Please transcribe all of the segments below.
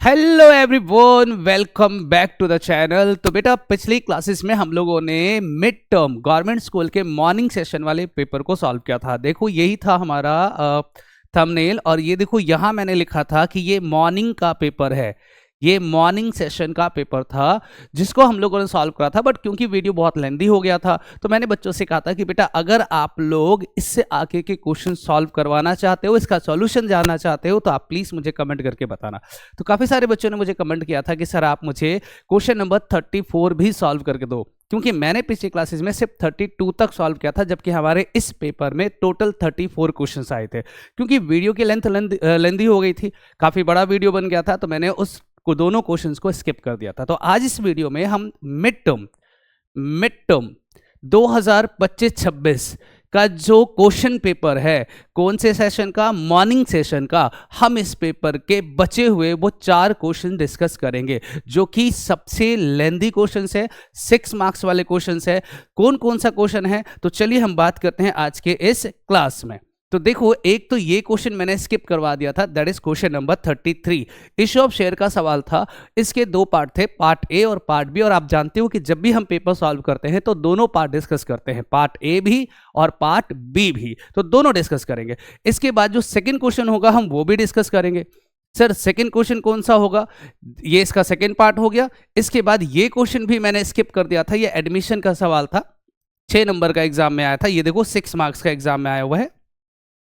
Hello everyone, welcome back to the channel. तो बेटा, पिछली क्लासेस में हम लोगों ने मिड टर्म गवर्नमेंट स्कूल के मॉर्निंग सेशन वाले पेपर को सॉल्व किया था। देखो, यही था हमारा थंबनेल। और ये देखो, यहाँ मैंने लिखा था कि ये मॉर्निंग का पेपर है। ये मॉर्निंग सेशन का पेपर था जिसको हम लोगों ने सॉल्व करा था। बट क्योंकि वीडियो बहुत लेंदी हो गया था तो मैंने बच्चों से कहा था कि बेटा, अगर आप लोग इससे आगे के क्वेश्चन सॉल्व करवाना चाहते हो, इसका सॉल्यूशन जानना चाहते हो, तो आप प्लीज़ मुझे कमेंट करके बताना। तो काफ़ी सारे बच्चों ने मुझे कमेंट किया था कि सर, आप मुझे क्वेश्चन नंबर 34 भी सॉल्व करके दो, क्योंकि मैंने पिछली क्लासेस में सिर्फ 32 तक सॉल्व किया था, जबकि हमारे इस पेपर में टोटल 34 क्वेश्चंस आए थे। क्योंकि वीडियो की लेंथ लेंदी हो गई थी, काफ़ी बड़ा वीडियो बन गया था, तो मैंने उस को दोनों क्वेश्चंस को स्किप कर दिया था। तो आज इस वीडियो में हम मिड टर्म 2025-26 का जो क्वेश्चन पेपर है, कौन से सेशन का? मॉर्निंग सेशन का। हम इस पेपर के बचे हुए वो 4 क्वेश्चन डिस्कस करेंगे, जो कि सबसे लेंदी क्वेश्चन है, 6 मार्क्स वाले क्वेश्चन है। कौन कौन सा क्वेश्चन है, तो चलिए हम बात करते हैं आज के इस क्लास में। तो देखो, एक तो ये क्वेश्चन मैंने स्किप करवा दिया था, that is question number 33। Issue of share का सवाल था। इसके 2 पार्ट थे, पार्ट ए और पार्ट बी। और आप जानते हो कि जब भी हम पेपर सॉल्व करते हैं तो दोनों पार्ट डिस्कस करते हैं, पार्ट ए भी और पार्ट बी भी, तो दोनों डिस्कस करेंगे। इसके बाद जो सेकंड क्वेश्चन होगा हम वो भी डिस्कस करेंगे। सर, सेकंड क्वेश्चन कौन सा होगा? ये इसका सेकंड पार्ट हो गया। इसके बाद ये क्वेश्चन भी मैंने स्किप कर दिया था, ये एडमिशन का सवाल था, 6 नंबर का एग्जाम में आया था। ये देखो, 6 मार्क्स का एग्जाम में आया हुआ है।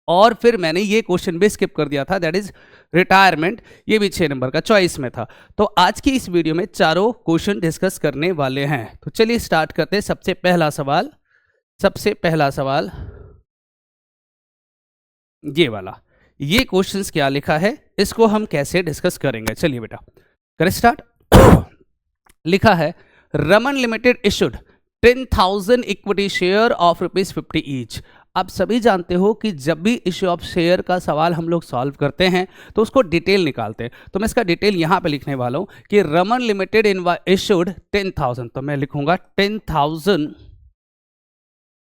और फिर मैंने ये क्वेश्चन भी स्किप कर दिया था, दैट इज रिटायरमेंट। ये भी 6 नंबर का चॉइस में था। तो आज की इस वीडियो में चारों क्वेश्चन डिस्कस करने वाले हैं। तो चलिए स्टार्ट करते हैं। सबसे पहला सवाल ये वाला। ये क्वेश्चंस क्या लिखा है, इसको हम कैसे डिस्कस करेंगे? चलिए बेटा, करें स्टार्ट। लिखा है, Raman limited issued 10,000 equity share of ₹50 each. आप सभी जानते हो कि जब भी इश्यू ऑफ शेयर का सवाल हम लोग सॉल्व करते हैं तो उसको डिटेल निकालते हैं। तो मैं इसका डिटेल यहां पे लिखने वाला हूं कि रमन लिमिटेड इशूड 10,000, तो मैं लिखूंगा 10,000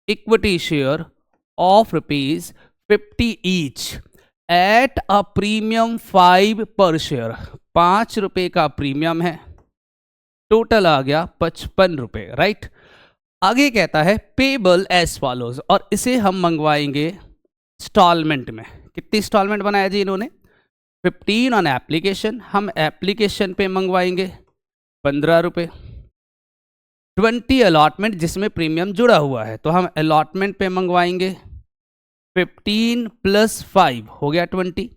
equity share of ₹50 each at a premium 5 पर शेयर। ₹5 का प्रीमियम है, टोटल आ गया ₹55, राइट। आगे कहता है पेबल एज फॉलोज, और इसे हम मंगवाएंगे इंस्टॉलमेंट में। कितनी इंस्टॉलमेंट बनाया जी इन्होंने? 15 ऑन एप्लीकेशन। हम एप्लीकेशन पे मंगवाएंगे ₹15। 20 अलॉटमेंट, जिसमें प्रीमियम जुड़ा हुआ है, तो हम अलॉटमेंट पे मंगवाएंगे 15 + 5 हो गया 20।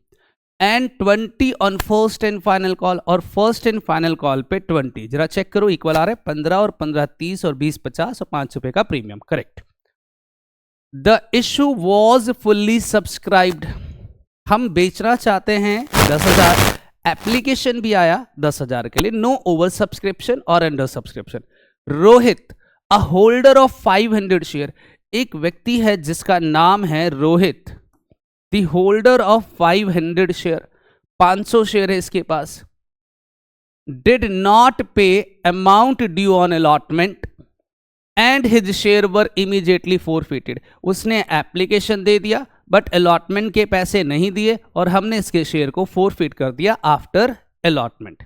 And 20 on first and final call, और फर्स्ट एंड फाइनल कॉल पे 20। जरा चेक करो, इक्वल आ रहा है 15 और 15 30 और 20 50 और ₹5 का premium, correct. The issue was fully subscribed. हम बेचना चाहते हैं 10,000, एप्लीकेशन भी आया 10,000 के लिए, नो ओवर सब्सक्रिप्शन और under subscription. Rohit, a holder of 500 share, एक व्यक्ति है जिसका नाम है Rohit, the holder of 500 share, 500 share है इसके पास। डिड नॉट पे amount due on allotment and his share were immediately forfeited. उसने एप्लीकेशन दे दिया बट अलॉटमेंट के पैसे नहीं दिए, और हमने इसके शेयर को फोरफिट कर दिया after allotment.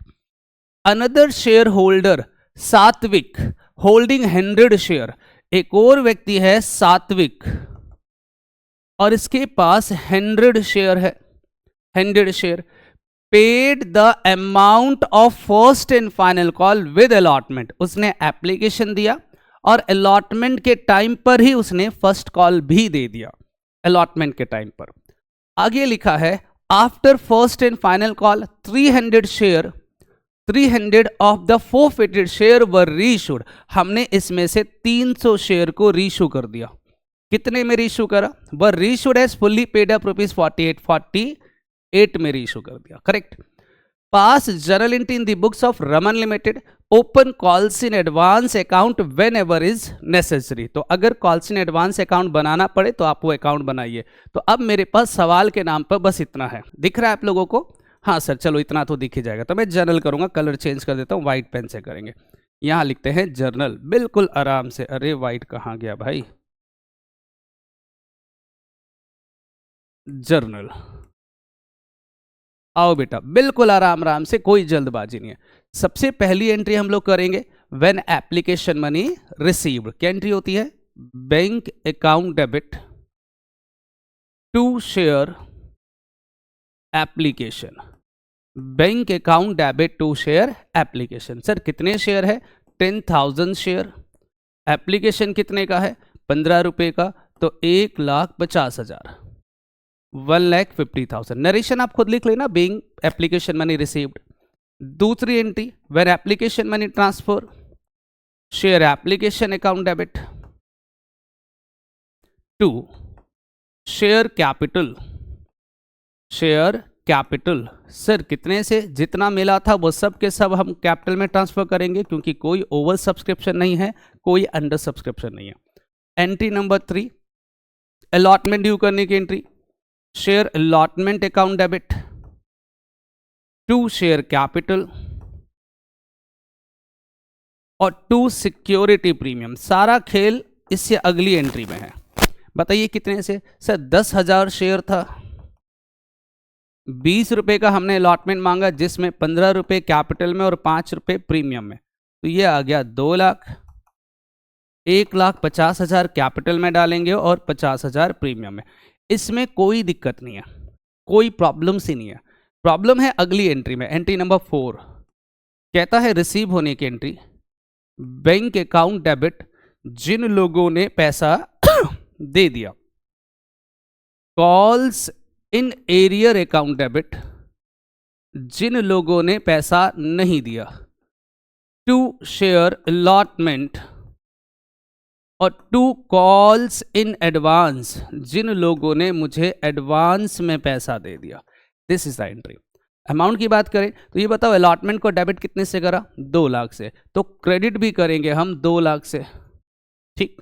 Another share holder सात्विक, होल्डिंग 100 शेयर, एक और व्यक्ति है सात्विक, और इसके पास 100 शेयर है। 100 share paid the amount of first and final call with allotment. उसने एप्लीकेशन दिया और अलॉटमेंट के टाइम पर ही उसने फर्स्ट कॉल भी दे दिया, अलॉटमेंट के टाइम पर। आगे लिखा है, after first and final call 300 share, 300 of the forfeited share were reissued. हमने इसमें से 300 शेयर को रीइश्यू कर दिया। कितने में रीइश्यू करा? Were reissued as fully paid up ₹48 में रीइश्यू कर दिया, correct. Pass journal entry in the books of Raman limited, open calls in advance account whenever is necessary. तो अगर कॉल्स इन एडवांस अकाउंट बनाना पड़े तो आप वो अकाउंट बनाइए। तो अब मेरे पास सवाल के नाम पर बस इतना है, दिख रहा है आप लोगों को? हाँ सर, चलो इतना तो दिख ही जाएगा। तो मैं जर्नल करूंगा, कलर चेंज कर देता हूँ, व्हाइट पेन से करेंगे। यहां लिखते हैं जर्नल, बिल्कुल आराम से। अरे व्हाइट कहाँ गया भाई? जर्नल। आओ बेटा, बिल्कुल आराम आराम से, कोई जल्दबाजी नहीं है। सबसे पहली एंट्री हम लोग करेंगे व्हेन एप्लीकेशन मनी रिसीव्ड। क्या एंट्री होती है? Bank account debit to share application. Bank account debit to share application. Sir कितने शेयर है? 10,000 शेयर। एप्लीकेशन कितने का है? 15 रुपए का, तो 1,50,000, 1,50,000। नरेशन आप खुद लिख लेना, बैंक एप्लीकेशन मनी रिसीव्ड। दूसरी entry where application money transfer, share application account debit to share capital. Share capital, sir कितने से? जितना मिला था वो सब के सब हम कैपिटल में ट्रांसफर करेंगे, क्योंकि कोई ओवर सब्सक्रिप्शन नहीं है, कोई अंडर सब्सक्रिप्शन नहीं है। एंट्री नंबर 3 अलॉटमेंट ड्यू करने की entry, share allotment account debit to share capital और टू सिक्योरिटी प्रीमियम। सारा खेल इससे अगली एंट्री में है। बताइए कितने से? सर 10,000 शेयर था, 20 रुपए का हमने अलॉटमेंट मांगा, जिसमें 15 रुपए कैपिटल में और 5 रुपए प्रीमियम में, तो ये आ गया 2 लाख। 1,50,000 कैपिटल में डालेंगे और 50,000 प्रीमियम में। इसमें कोई दिक्कत नहीं है, कोई प्रॉब्लम सी नहीं है। प्रॉब्लम है अगली एंट्री में। एंट्री नंबर 4 कहता है रिसीव होने की एंट्री, बैंक अकाउंट डेबिट जिन लोगों ने पैसा दे दिया। Calls in arrear account debit जिन लोगों ने पैसा नहीं दिया। टू शेयर अलॉटमेंट और टू कॉल्स इन एडवांस जिन लोगों ने मुझे एडवांस में पैसा दे दिया। This is the entry. Amount की बात करें तो ये बताओ, अलॉटमेंट को डेबिट कितने से करा? 2 लाख से, तो क्रेडिट भी करेंगे हम 2 लाख से। ठीक,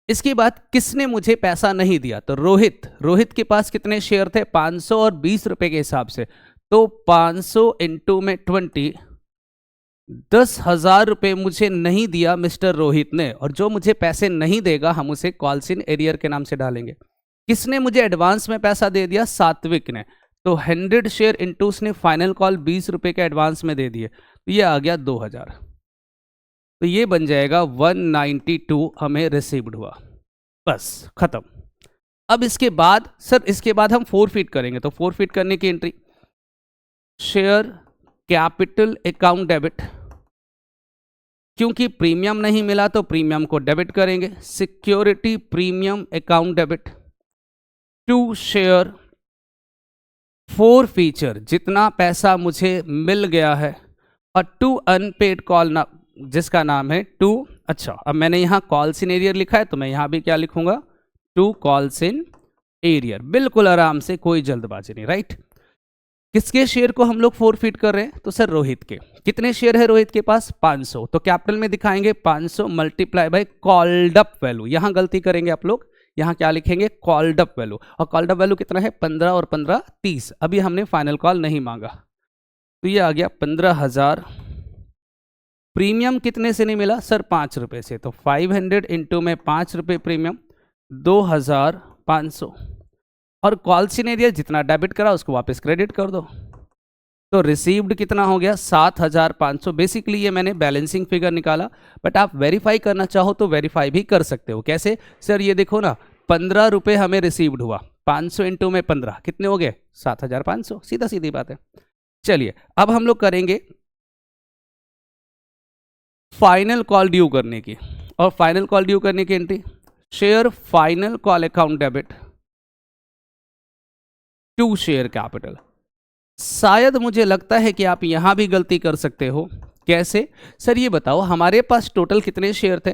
इसके बाद किसने मुझे पैसा नहीं दिया? तो रोहित। रोहित के पास कितने शेयर थे? 500 और 20 रुपए के हिसाब से, तो 500 इंटू में 20, 10,000 रुपए मुझे नहीं दिया मिस्टर रोहित ने, और जो मुझे पैसे नहीं देगा हम उसे कॉल्स इन एरियर के नाम से डालेंगे। किसने मुझे एडवांस में पैसा दे दिया? सात्विक ने, तो 100 शेयर इंटू उसने फाइनल कॉल 20 रुपए के एडवांस में दे दिए, तो ये आ गया 2,000, तो ये बन जाएगा 192 हमें रिसीव्ड हुआ। बस खत्म। अब इसके बाद सर, इसके बाद हम फोरफीट करेंगे, तो फोरफीट करने की entry, share capital account debit, क्योंकि प्रीमियम नहीं मिला तो प्रीमियम को डेबिट करेंगे। Security premium account debit to share forfeiture जितना पैसा मुझे मिल गया है, और टू अनपेड कॉल ना जिसका नाम है टू। अच्छा, अब मैंने यहाँ कॉल्स इन एरियर लिखा है, तो मैं यहाँ भी क्या लिखूंगा? To calls in arrear. बिल्कुल आराम से, कोई जल्दबाजी नहीं, राइट। किसके शेयर को हम लोग फोरफीट कर रहे हैं? तो सर रोहित के। कितने शेयर है रोहित के पास? 500, तो कैपिटल में दिखाएंगे 500 multiply by called up value. यहां गलती करेंगे आप लोग, यहां क्या लिखेंगे? Called up value. और कॉल्ड अप वैल्यू कितना है? 15 और 15 30। अभी हमने फाइनल कॉल नहीं मांगा, तो ये आ गया 15,000। प्रीमियम कितने से नहीं मिला? सर 5 रुपए से, तो 500 इंटू में 5 रुपए प्रीमियम, 2,500। और कॉल्स इन एरियर जितना डेबिट करा उसको वापस क्रेडिट कर दो, तो रिसीव्ड कितना हो गया? 7,500। बेसिकली ये मैंने बैलेंसिंग फिगर निकाला, बट आप वेरीफाई करना चाहो तो वेरीफाई भी कर सकते हो। कैसे? सर ये देखो ना, 15 रुपए हमें रिसीव्ड हुआ, 500 इंटू में 15 कितने हो गए? 7,500। सीधा सीधी बात है। चलिए अब हम लोग करेंगे फाइनल कॉल ड्यू करने की, और फाइनल कॉल ड्यू करने की entry, share final call account debit to share capital. शायद मुझे लगता है कि आप यहां भी गलती कर सकते हो। कैसे? सर ये बताओ, हमारे पास टोटल कितने शेयर थे?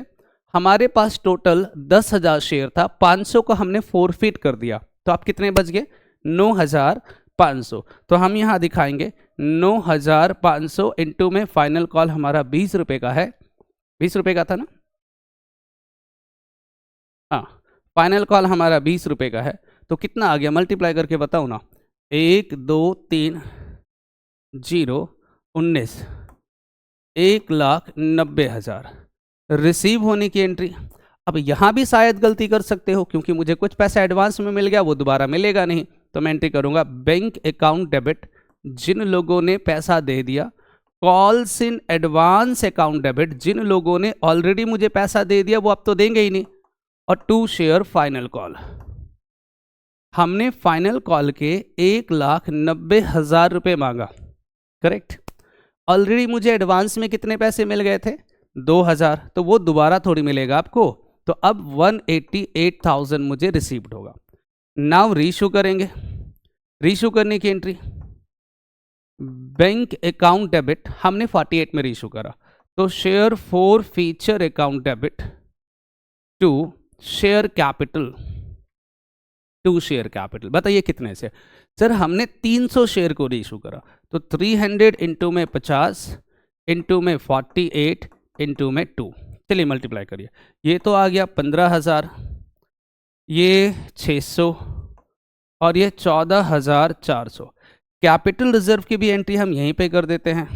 हमारे पास टोटल 10,000 शेयर था, 500 को हमने फोरफीट कर दिया, तो आप कितने बच गए? 9,500। तो हम यहां दिखाएंगे 9,500 इंटू में फाइनल कॉल हमारा 20 रुपए का है। 20 रुपए का था ना? हाँ, फाइनल कॉल हमारा 20 रुपए का है, तो कितना आ गया? मल्टीप्लाई करके बताओ ना। 1 2 3 0 19, 1,90,000 रिसीव होने की एंट्री। अब यहां भी शायद गलती कर सकते हो, क्योंकि मुझे कुछ पैसा एडवांस में मिल गया, वो दोबारा मिलेगा नहीं, तो मैं एंट्री करूंगा बैंक अकाउंट डेबिट जिन लोगों ने पैसा दे दिया, calls in advance account debit, जिन लोगों ने ऑलरेडी मुझे पैसा दे दिया वो अब तो देंगे ही नहीं, और टू शेयर फाइनल कॉल। हमने फाइनल कॉल के 1,90,000 रुपये मांगा, करेक्ट। ऑलरेडी मुझे एडवांस में कितने पैसे मिल गए थे, 2,000, तो वो दोबारा थोड़ी मिलेगा आपको, तो अब 188,000 मुझे रिसीव्ड होगा। नाउ रीशू करेंगे, रीशू करने की एंट्री बैंक अकाउंट डेबिट, हमने 48 में रीशू करा, तो share forfeiture account debit to share capital, to share capital. बताइए कितने से, सर हमने 300 शेयर को रीशू करा, तो 300 इंटू में 50 इंटू में 48 इंटू में 2, चलिए मल्टीप्लाई करिए, ये तो आ गया 15,000, ये 600 और ये 14,400। कैपिटल रिजर्व की भी एंट्री हम यहीं पे कर देते हैं।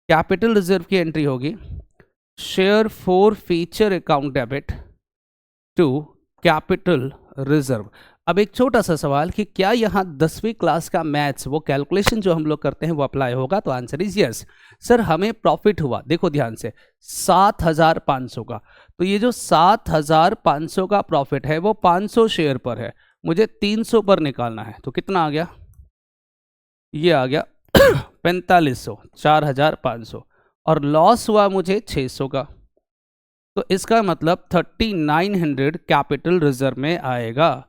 कैपिटल रिजर्व की एंट्री होगी share forfeiture account debit to capital reserve. अब एक छोटा सा सवाल कि क्या यहाँ 10वीं क्लास का मैथ्स वो कैलकुलेशन जो हम लोग करते हैं वो अप्लाई होगा, तो आंसर इज यस। सर हमें प्रॉफिट हुआ, देखो ध्यान से, 7,500 का, तो ये जो 7,500 का प्रॉफिट है वो 500 शेयर पर है, मुझे 300 पर निकालना है, तो कितना आ गया, ये आ गया 4500, 4,500, और लॉस हुआ मुझे 600 का, तो इसका मतलब 3,900 कैपिटल रिजर्व में आएगा।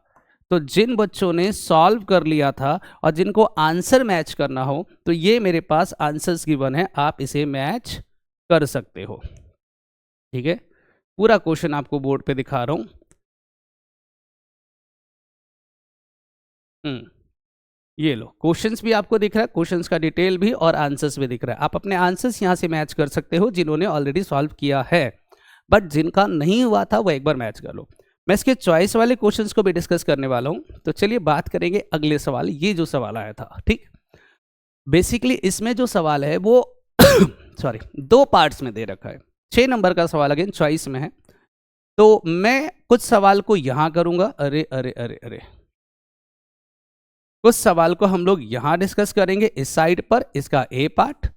तो जिन बच्चों ने सॉल्व कर लिया था और जिनको आंसर मैच करना हो, तो ये मेरे पास आंसर्स गिवन है, आप इसे मैच कर सकते हो, ठीक है। पूरा क्वेश्चन आपको बोर्ड पे दिखा रहा हूं। ये लो, क्वेश्चंस भी आपको दिख रहा है, क्वेश्चंस का डिटेल भी और आंसर्स भी दिख रहा है। आप अपने आंसर्स यहां से मैच कर सकते हो जिन्होंने ऑलरेडी सॉल्व किया है, बट जिनका नहीं हुआ था वो एक बार मैच कर लो। मैं इसके चॉइस वाले क्वेश्चंस को भी डिस्कस करने वाला हूं, तो चलिए बात करेंगे अगले सवाल। ये जो सवाल आया था, ठीक, बेसिकली इसमें जो सवाल है वो सॉरी 2 पार्ट्स में दे रखा है। 6 नंबर का सवाल अगेन चॉइस में है, तो मैं कुछ सवाल को यहां करूंगा, अरे अरे अरे अरे, कुछ सवाल को हम लोग यहां डिस्कस करेंगे इस साइड पर, इसका ए पार्ट,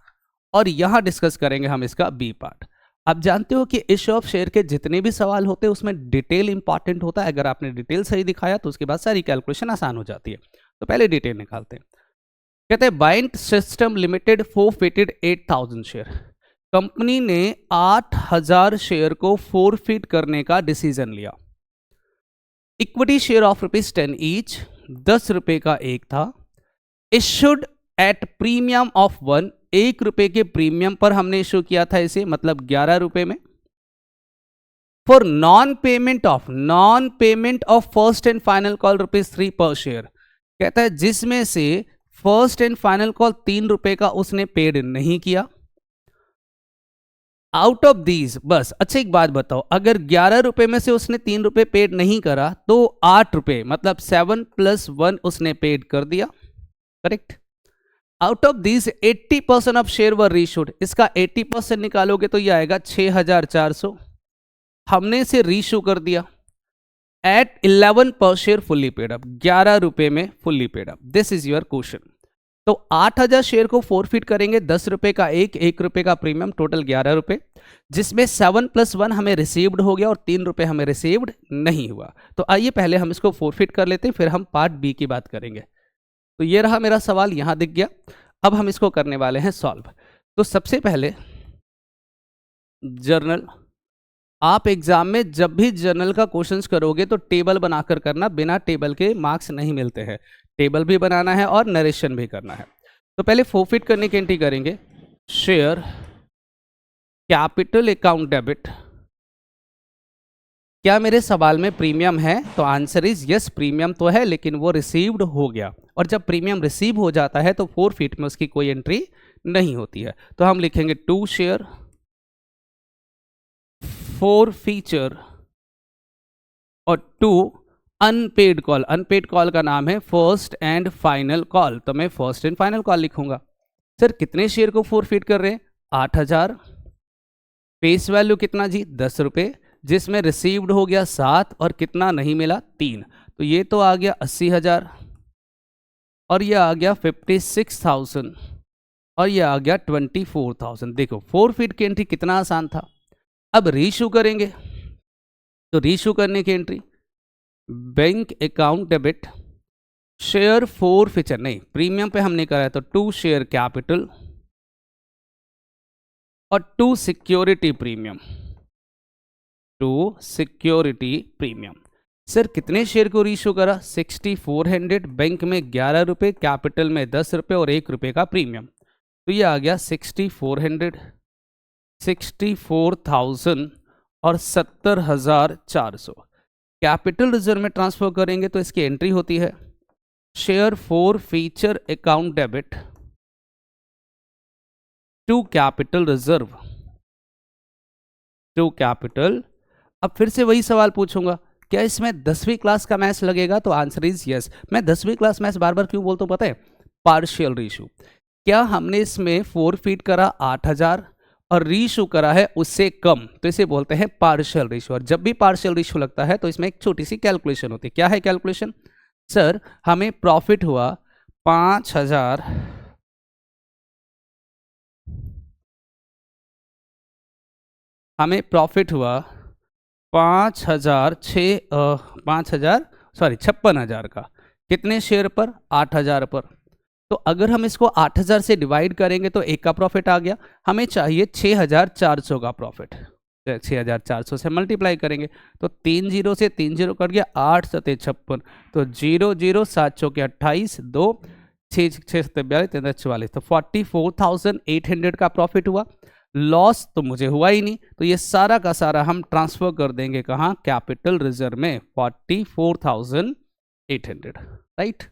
और यहां डिस्कस करेंगे हम इसका बी पार्ट। आप जानते हो कि इश्यू ऑफ शेयर के जितने भी सवाल होते हैं उसमें डिटेल इंपॉर्टेंट होता है। अगर आपने डिटेल सही दिखाया तो उसके बाद सारी कैलकुलेशन आसान हो जाती है। तो पहले डिटेल निकालते हैं। कहते हैं bind system limited forfeited 8,000 share. Company ने 8,000 शेयर को फोरफिट करने का डिसीजन लिया। इक्विटी शेयर ऑफ ₹10 ईच, 10 रुपए का एक था। इशूड एट प्रीमियम ऑफ 1, 1 रुपए के प्रीमियम पर हमने इशू किया था इसे, मतलब 11 रुपए में। For non payment of first and final call ₹3 पर शेयर। कहता है जिसमें से फर्स्ट एंड फाइनल कॉल 3 रुपए का उसने पेड नहीं किया। आउट ऑफ दीज, बस अच्छा एक बात बताओ, अगर 11 रुपए में से उसने 3 रुपए पेड नहीं करा तो 8 रुपए, मतलब 7 + 1 उसने पेड कर दिया, correct. Out of these 80% of share were reissued. इसका 80% निकालोगे तो ये आएगा 6,400। हमने इसे रीशू कर दिया एट 11 पर शेयर फुल्ली पेड अप, 11 रुपए में fully paid up. This is your question. तो 8,000 शेयर को फोरफिट करेंगे, 10 रुपए का 1 रुपए का प्रीमियम, टोटल 11 रुपए, जिसमें 7 + 1 हमें रिसीव्ड हो गया और 3 रुपए हमें रिसीव्ड नहीं हुआ। तो आइए पहले हम इसको फोरफिट कर लेते हैं, फिर हम पार्ट बी की बात करेंगे। तो ये रहा मेरा सवाल, यहां दिख गया। अब हम इसको करने वाले हैं सॉल्व। तो सबसे पहले जर्नल, आप एग्जाम में जब भी जर्नल का क्वेश्चंस करोगे तो टेबल बनाकर करना, बिना टेबल के मार्क्स नहीं मिलते हैं। टेबल भी बनाना है और नरेशन भी करना है। तो पहले फोरफिट करने की एंट्री करेंगे, शेयर कैपिटल अकाउंट डेबिट। क्या मेरे सवाल में प्रीमियम है? तो आंसर इज यस, प्रीमियम तो है लेकिन वो रिसीव्ड हो गया, और जब प्रीमियम रिसीव हो जाता है तो फोरफिट में उसकी कोई एंट्री नहीं होती है। तो हम लिखेंगे 2 शेयर फॉर फीचर और 2 अनपेड कॉल। अनपेड कॉल का नाम है फर्स्ट एंड फाइनल कॉल, तो मैं फर्स्ट एंड फाइनल कॉल लिखूंगा। सर कितने शेयर को फोरफिट कर रहे हैं? 8,000। फेस वैल्यू कितना जी? 10 रुपए, जिसमें रिसीव्ड हो गया 7 और कितना नहीं मिला? 3। तो ये तो आ गया 80,000। और ये आ गया 56,000 और ये आ गया 24,000। देखो फोरफिट की एंट्री कितना आसान था। अब रीइश्यू करेंगे तो रीइश्यू करने की entry bank account debit share forfeiture, नहीं प्रीमियम पे हमने करा है तो 2 शेयर कैपिटल और 2 security premium, 2 security premium. Sir कितने शेयर को रीइश्यू करा? 6400, बैंक में 11 रुपये, कैपिटल में 10 रुपये और 1 रुपये का प्रीमियम। तो ये आ गया 6400, 64,000 और 70,400। कैपिटल रिजर्व में ट्रांसफर करेंगे तो इसकी एंट्री होती है share forfeiture account debit to capital reserve, to capital. अब फिर से वही सवाल पूछूंगा, क्या इसमें 10वीं क्लास का मैथ्स लगेगा? तो आंसर इज यस। मैं 10वीं क्लास मैथ्स बार बार क्यों बोलता हूं पता है? Partial reissue. क्या हमने इसमें फोरफिट करा 8,000 और रीइश्यू करा है उससे कम, तो इसे बोलते हैं पार्शियल रीइश्यू। और जब भी पार्शियल रीइश्यू लगता है तो इसमें एक छोटी सी कैलकुलेशन होती है। क्या है कैलकुलेशन? सर हमें प्रॉफिट हुआ 5,000, हमें प्रॉफिट हुआ 56,000 का। कितने शेयर पर? 8,000 पर। तो अगर हम इसको 8,000 से डिवाइड करेंगे तो एक का प्रॉफिट आ गया। हमें चाहिए 6,400 का प्रॉफिट। 6,400 से मल्टीप्लाई करेंगे तो 3 जीरो से 3 जीरो कट गया, 8 सते 56, तो 0 0 7 चौके 28, 2 6 6 सते 42, 3 44, तो 44,800 का प्रॉफिट हुआ। लॉस तो मुझे हुआ ही नहीं, तो ये सारा का सारा हम ट्रांसफर कर देंगे कहाँ? कैपिटल रिजर्व में 44,800, right.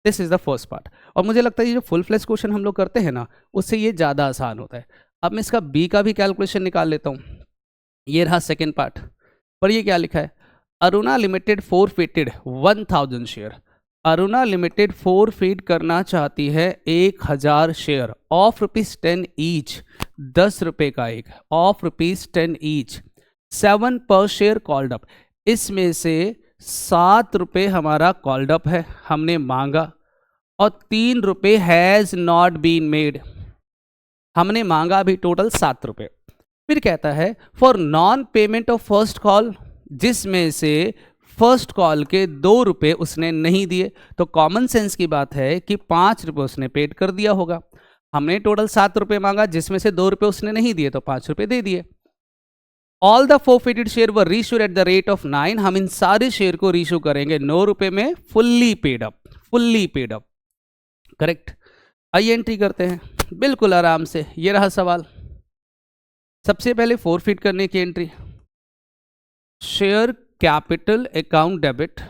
This is the first part. और मुझे लगता है ये जो फुल फ्लेश क्वेश्चन हम लोग करते हैं ना, उससे ये ज़्यादा आसान होता है। अब मैं इसका बी का भी कैलकुलेशन निकाल लेता हूँ। ये रहा सेकेंड पार्ट। पर ये क्या लिखा है? Aruna limited forfeited 1,000 share. Aruna limited forfeit करना चाहती है 1,000 शेयर ऑफ ₹10 ईच, 10 रुपये का एक, ऑफ ₹10 ईच, 7 पर शेयर कॉल्ड अप। इसमें से 7 रुपये हमारा कॉल्ड अप है, हमने मांगा, और 3 रुपये हैज नॉट बीन मेड, हमने मांगा अभी टोटल 7 रुपये। फिर कहता है for non payment of first call, जिसमें से फर्स्ट कॉल के 2 रुपये उसने नहीं दिए। तो कॉमन सेंस की बात है कि 5 रुपये उसने पेड कर दिया होगा। हमने टोटल 7 रुपये मांगा, जिसमें से 2 रुपये उसने नहीं दिए, तो 5 रुपये दे दिए। All the forfeited share were reissued at the rate of 9। हम इन सारे शेयर को रीइश्यू करेंगे 9 रुपये में, fully paid up, fully paid up, correct. आइए एंट्री करते हैं बिल्कुल आराम से। ये रहा सवाल। सबसे पहले फोरफिट करने की entry, share capital account debit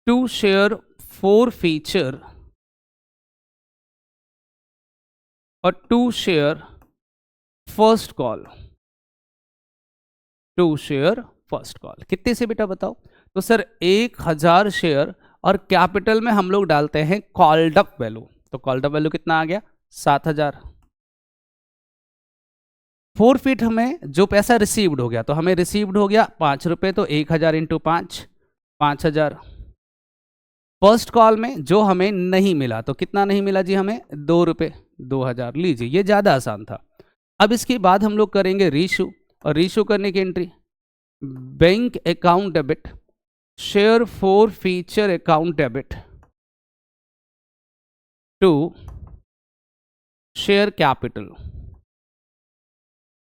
to share forfeiture और 2 share first call, 2 share first call. कितने से बेटा बताओ? तो सर 1,000 शेयर और कैपिटल में हम लोग डालते हैं कॉल्ड अप वैल्यू, तो कॉल्ड अप वैल्यू कितना आ गया? 7,000। फोरफिट हमें जो पैसा रिसीव्ड हो गया, तो हमें रिसीव्ड हो गया 5 रुपये, तो 1,000 इंटू 5, 5,000। फर्स्ट कॉल में जो हमें नहीं मिला, तो कितना नहीं मिला जी? हमें 2 रुपये, 2,000। लीजिए ये ज़्यादा आसान था। अब इसके बाद हम लोग करेंगे रीइश्यू, और रीइश्यू करने की entry bank account debit share forfeiture account debit to share capital.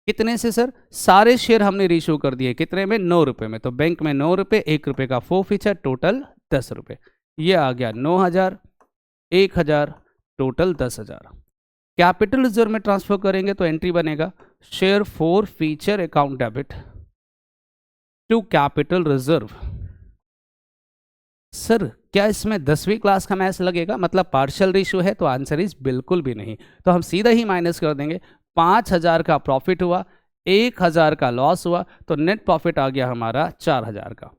कितने से सर? सारे शेयर हमने रीइश्यू कर दिए, कितने में? 9 रुपये में। तो बैंक में 9 रुपये, 1 रुपये का फोरफीचर, टोटल 10 रुपये। ये आ गया 9,000, 1,000, टोटल 10,000। कैपिटल रिजर्व में ट्रांसफर करेंगे तो एंट्री बनेगा share forfeiture account debit to capital reserve. Sir क्या इसमें 10वीं क्लास का मैथ्स लगेगा? मतलब पार्शियल रीइश्यू है? तो आंसर इज बिल्कुल भी नहीं। तो हम सीधा ही माइनस कर देंगे। 5,000 का प्रॉफिट हुआ, 1,000 का लॉस हुआ, तो नेट प्रॉफिट आ गया हमारा 4,000 का।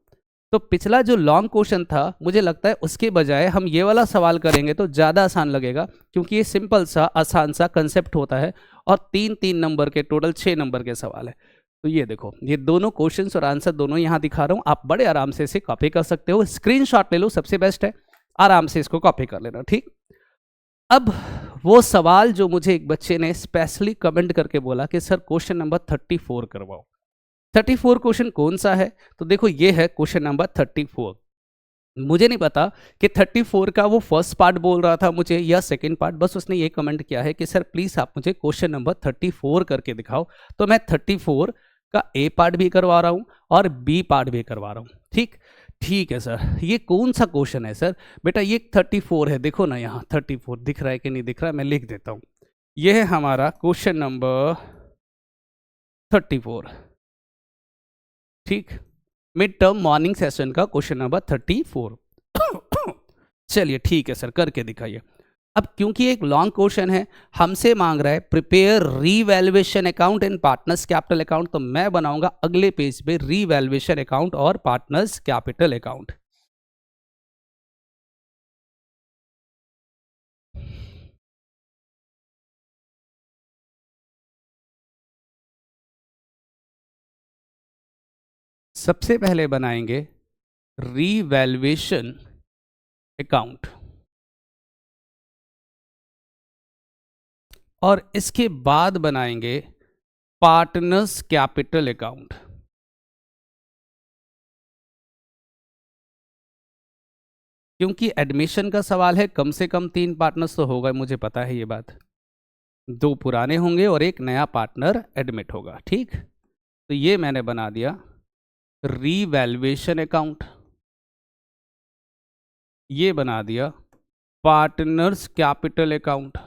तो पिछला जो लॉन्ग क्वेश्चन था, मुझे लगता है उसके बजाय हम ये वाला सवाल करेंगे तो ज़्यादा आसान लगेगा, क्योंकि ये सिंपल सा आसान सा कंसेप्ट होता है और 3 नंबर के, टोटल 6 नंबर के सवाल है। तो ये देखो, ये दोनों क्वेश्चंस और आंसर दोनों यहां दिखा रहा हूं, आप बड़े आराम से इसे कॉपी कर सकते हो, स्क्रीनशॉट ले लो, सबसे बेस्ट है, आराम से इसको कॉपी कर लेना, ठीक। अब वो सवाल जो मुझे एक बच्चे ने स्पेशली कमेंट करके बोला कि सर क्वेश्चन नंबर 34 करवाओ। 34 क्वेश्चन कौन सा है? तो देखो ये है क्वेश्चन नंबर 34। मुझे नहीं पता कि 34 का वो फर्स्ट पार्ट बोल रहा था मुझे या सेकंड पार्ट, बस उसने ये कमेंट किया है कि सर प्लीज आप मुझे क्वेश्चन नंबर 34 करके दिखाओ। तो मैं 34 का ए पार्ट भी करवा रहा हूं और बी पार्ट भी करवा रहा हूं, ठीक। ठीक है सर, ये कौन सा क्वेश्चन है सर? बेटा ये 34 है, देखो ना यहाँ 34 दिख रहा है कि नहीं दिख रहा है, मैं लिख देता हूं। ये है हमारा क्वेश्चन नंबर 34, ठीक, मिड टर्म मॉर्निंग सेशन का क्वेश्चन नंबर 34। चलिए ठीक है सर, करके दिखाइए। अब क्योंकि एक लॉन्ग क्वेश्चन है, हमसे मांग रहा है prepare revaluation account and partners capital account, तो मैं बनाऊंगा अगले पेज पे रीवैल्यूएशन अकाउंट और पार्टनर्स कैपिटल अकाउंट। सबसे पहले बनाएंगे रीवैल्यूएशन अकाउंट और इसके बाद बनाएंगे पार्टनर्स कैपिटल अकाउंट। क्योंकि एडमिशन का सवाल है, कम से कम 3 पार्टनर्स तो होगा, मुझे पता है ये बात, 2 पुराने होंगे और एक नया पार्टनर एडमिट होगा, ठीक। तो ये मैंने बना दिया रीवैल्यूएशन अकाउंट, ये बना दिया पार्टनर्स कैपिटल अकाउंट,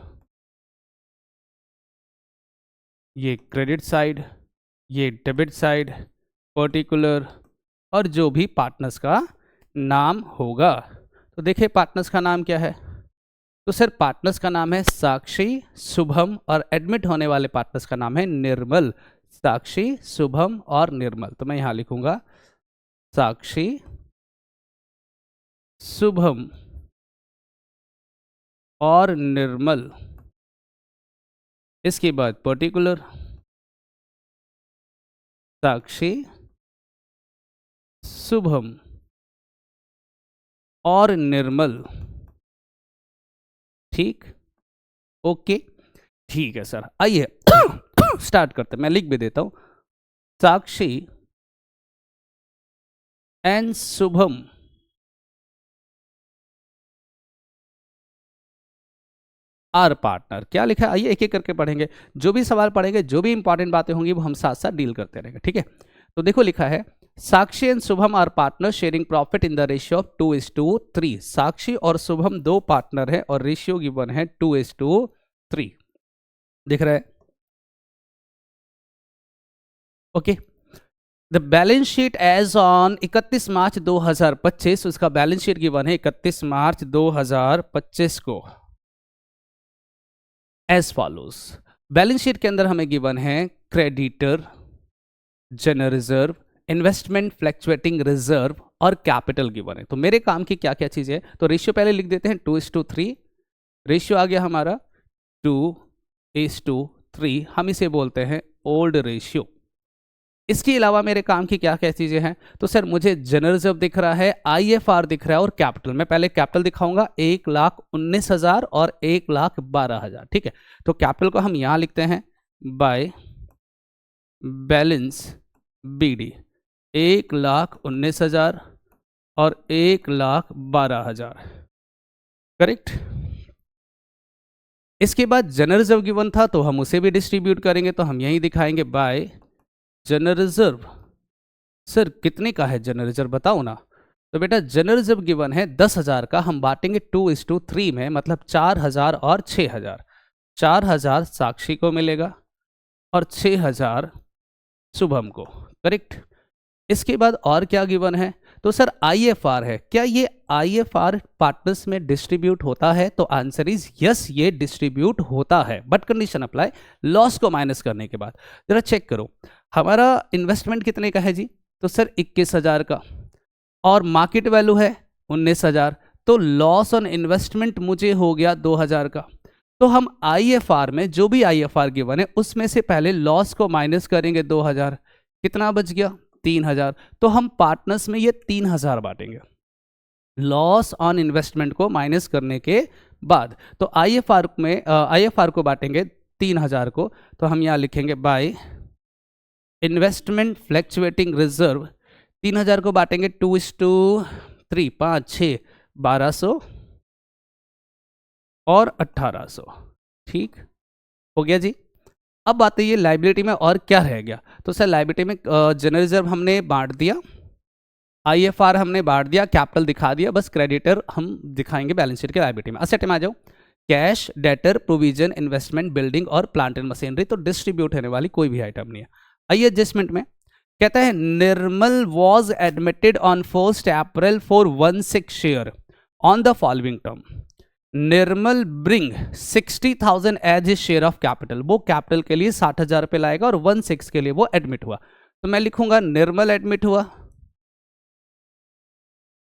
ये क्रेडिट साइड, ये डेबिट साइड, पर्टिकुलर और जो भी पार्टनर्स का नाम होगा। तो देखिए पार्टनर्स का नाम क्या है? तो सर पार्टनर्स का नाम है साक्षी, शुभम और एडमिट होने वाले पार्टनर्स का नाम है निर्मल। साक्षी, शुभम और निर्मल, तो मैं यहां लिखूंगा साक्षी, शुभम और निर्मल। इसके बाद पर्टिकुलर साक्षी, शुभम और निर्मल, ठीक, ओके, ठीक है सर। आइए स्टार्ट करते हैं, मैं लिख भी देता हूं साक्षी एंड शुभम आर पार्टनर। क्या लिखा है आइए एक एक करके पढ़ेंगे, जो भी सवाल पढ़ेंगे, जो भी इंपॉर्टेंट बातें होंगी वो हम साथ साथ डील करते रहेंगे, ठीक है। तो देखो लिखा है Sakshi and Shubham are partner sharing profit in the ratio of 2:3। Sakshi और शुभम 2 पार्टनर है और रेशियो गिवन है 2:3, दिख रहा है, okay. The balance sheet as on 31 March 2025, उसका बैलेंस शीट गिवन है 31 मार्च 2025 को एज फॉलोज। बैलेंस शीट के अंदर हमें गिवन है creditor, general reserve, investment fluctuating reserve और कैपिटल गिवन है। तो मेरे काम की क्या क्या चीजें, तो रेशियो पहले लिख देते हैं 2:3, रेशियो आ गया हमारा 2:3, हम इसे बोलते हैं ओल्ड रेशियो। इसके अलावा मेरे काम की क्या क्या चीजें हैं, तो सर मुझे जनरल रिजर्व दिख रहा है, IFR दिख रहा है और कैपिटल। मैं पहले कैपिटल दिखाऊंगा 1,19,000 और 1,12,000, ठीक है। तो कैपिटल को हम यहां लिखते हैं बाय बैलेंस BD 1,19,000 और 1,12,000, करेक्ट। इसके बाद जनरल रिजर्व गिवन था तो हम उसे भी डिस्ट्रीब्यूट करेंगे, तो हम यही दिखाएंगे बाय जनरल रिजर्व। सर कितने का है जनरल रिजर्व बताओ ना। तो बेटा जनरल रिजर्व गिवन है 10,000 का, हम बांटेंगे 2:3 में, मतलब 4,000 और 6,000। 4,000 साक्षी को मिलेगा और 6,000 शुभम को, करेक्ट। इसके बाद और क्या गिवन है, तो सर IFR है। क्या ये IFR पार्टनर्स में डिस्ट्रीब्यूट होता है? तो आंसर इज यस, ये डिस्ट्रीब्यूट होता है, बट कंडीशन अप्लाई, लॉस को माइनस करने के बाद। जरा चेक करो हमारा इन्वेस्टमेंट कितने का है जी, तो सर 21,000 का और मार्केट वैल्यू है 19,000, तो लॉस ऑन इन्वेस्टमेंट मुझे हो गया 2,000 का। तो हम IFR में जो भी IFR गिवन है उसमें से पहले लॉस को माइनस करेंगे 2,000, कितना बच गया 3000। तो हम पार्टनर्स में ये 3000 बांटेंगे लॉस ऑन इन्वेस्टमेंट को माइनस करने के बाद। तो IFR को बांटेंगे 3000 को, तो हम यहाँ लिखेंगे बाय इन्वेस्टमेंट फ्लैक्चुएटिंग रिजर्व 3000 को बांटेंगे 2:3, 5, 6, 1200 और 1800। ठीक हो गया जी। अब बात है ये लाइबिलिटी में और क्या रह गया। तो सर लाइबिलिटी में जनरल रिजर्व हमने बांट दिया, IFR हमने बांट दिया, कैपिटल दिखा दिया, बस क्रेडिटर हम दिखाएंगे बैलेंस शीट के लाइबिलिटी में। असेट में आ जाओ, cash, debtor, provision, investment, building और प्लांट एंड मशीनरी, तो डिस्ट्रीब्यूट होने वाली कोई भी आइटम नहीं है। आइए एडजस्टमेंट में, कहता है Nirmal was admitted on 1 April for 16 share on the following term. Nirmal bring 60,000 as his share of capital, वो कैपिटल के लिए 60,000 रुपये लाएगा और 16 के लिए वो एडमिट हुआ। तो मैं लिखूंगा निर्मल एडमिट हुआ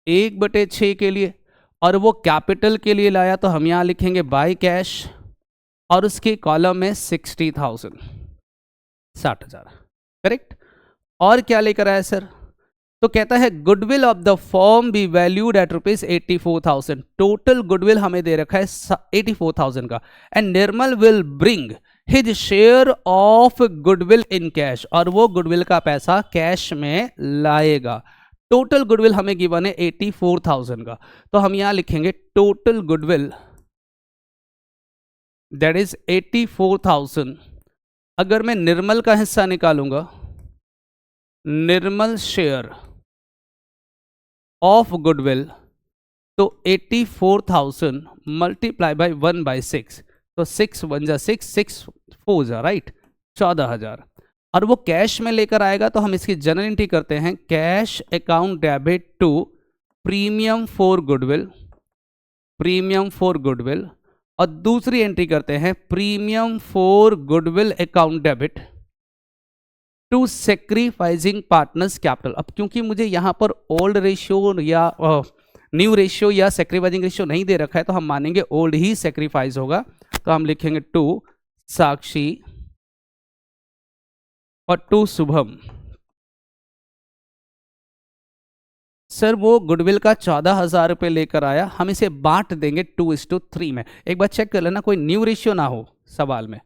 1/6 के लिए, और वो कैपिटल के लिए लाया, तो हम यहां लिखेंगे बाय कैश और उसके कॉलम में 60,000, 60,000, करेक्ट। और क्या लेकर आया सर, तो कहता है goodwill of the firm be valued at ₹84,000। Total goodwill हमें दे रखा है 84,000 का, and Nirmal will bring his share of goodwill in cash, और वो गुडविल का पैसा कैश में लाएगा। टोटल गुडविल हमें गिवन है 84,000 का, तो हम यहां लिखेंगे टोटल गुडविल दैट इज 84,000। अगर मैं निर्मल का हिस्सा निकालूंगा, निर्मल शेयर ऑफ गुडविल, तो 84,000 मल्टीप्लाई बाय 1/6, तो 6 1 जा 6, 6 4 जा राइट 14,000। और वो कैश में लेकर आएगा, तो हम इसकी जनरल एंट्री करते हैं, cash account debit to premium for goodwill, premium for goodwill, और दूसरी एंट्री करते हैं premium for goodwill account debit to sacrificing partners capital. अब क्योंकि मुझे यहां पर ओल्ड रेशियो या न्यू रेशियो या सेक्रीफाइसिंग रेशियो नहीं दे रखा है, तो हम मानेंगे ओल्ड ही सेक्रीफाइस होगा, तो हम लिखेंगे टू साक्षी और टू शुभम। सर वो गुडविल का 14,000 रुपये लेकर आया, हम इसे बांट देंगे 2:3 में। एक बार चेक कर लेना कोई न्यू रेशियो ना हो सवाल में।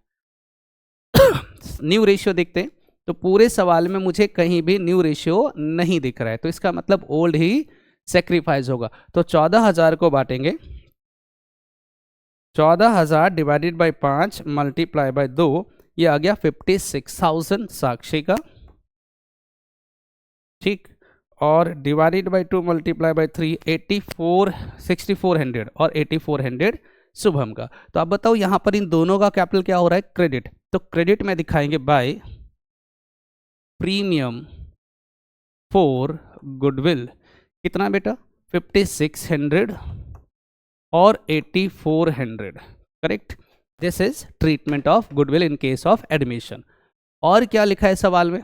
न्यू रेशियो देखते हैं, तो पूरे सवाल में मुझे कहीं भी न्यू रेशियो नहीं दिख रहा है, तो इसका मतलब ओल्ड ही सेक्रीफाइस होगा। तो 14,000 को बांटेंगे, 14,000 डिवाइडेड बाय 5 मल्टीप्लाई बाय 2, ये आ गया 56,000 साक्षी का, ठीक, और डिवाइडेड बाय 2 मल्टीप्लाई बाय 3 6400 और 8400 शुभम का। तो आप बताओ यहां पर इन दोनों का कैपिटल क्या हो रहा है, क्रेडिट। तो क्रेडिट में दिखाएंगे बाय प्रीमियम फॉर गुडविल, कितना बेटा 5600 और 8400, correct. This is treatment of goodwill in case of admission. और क्या लिखा है सवाल में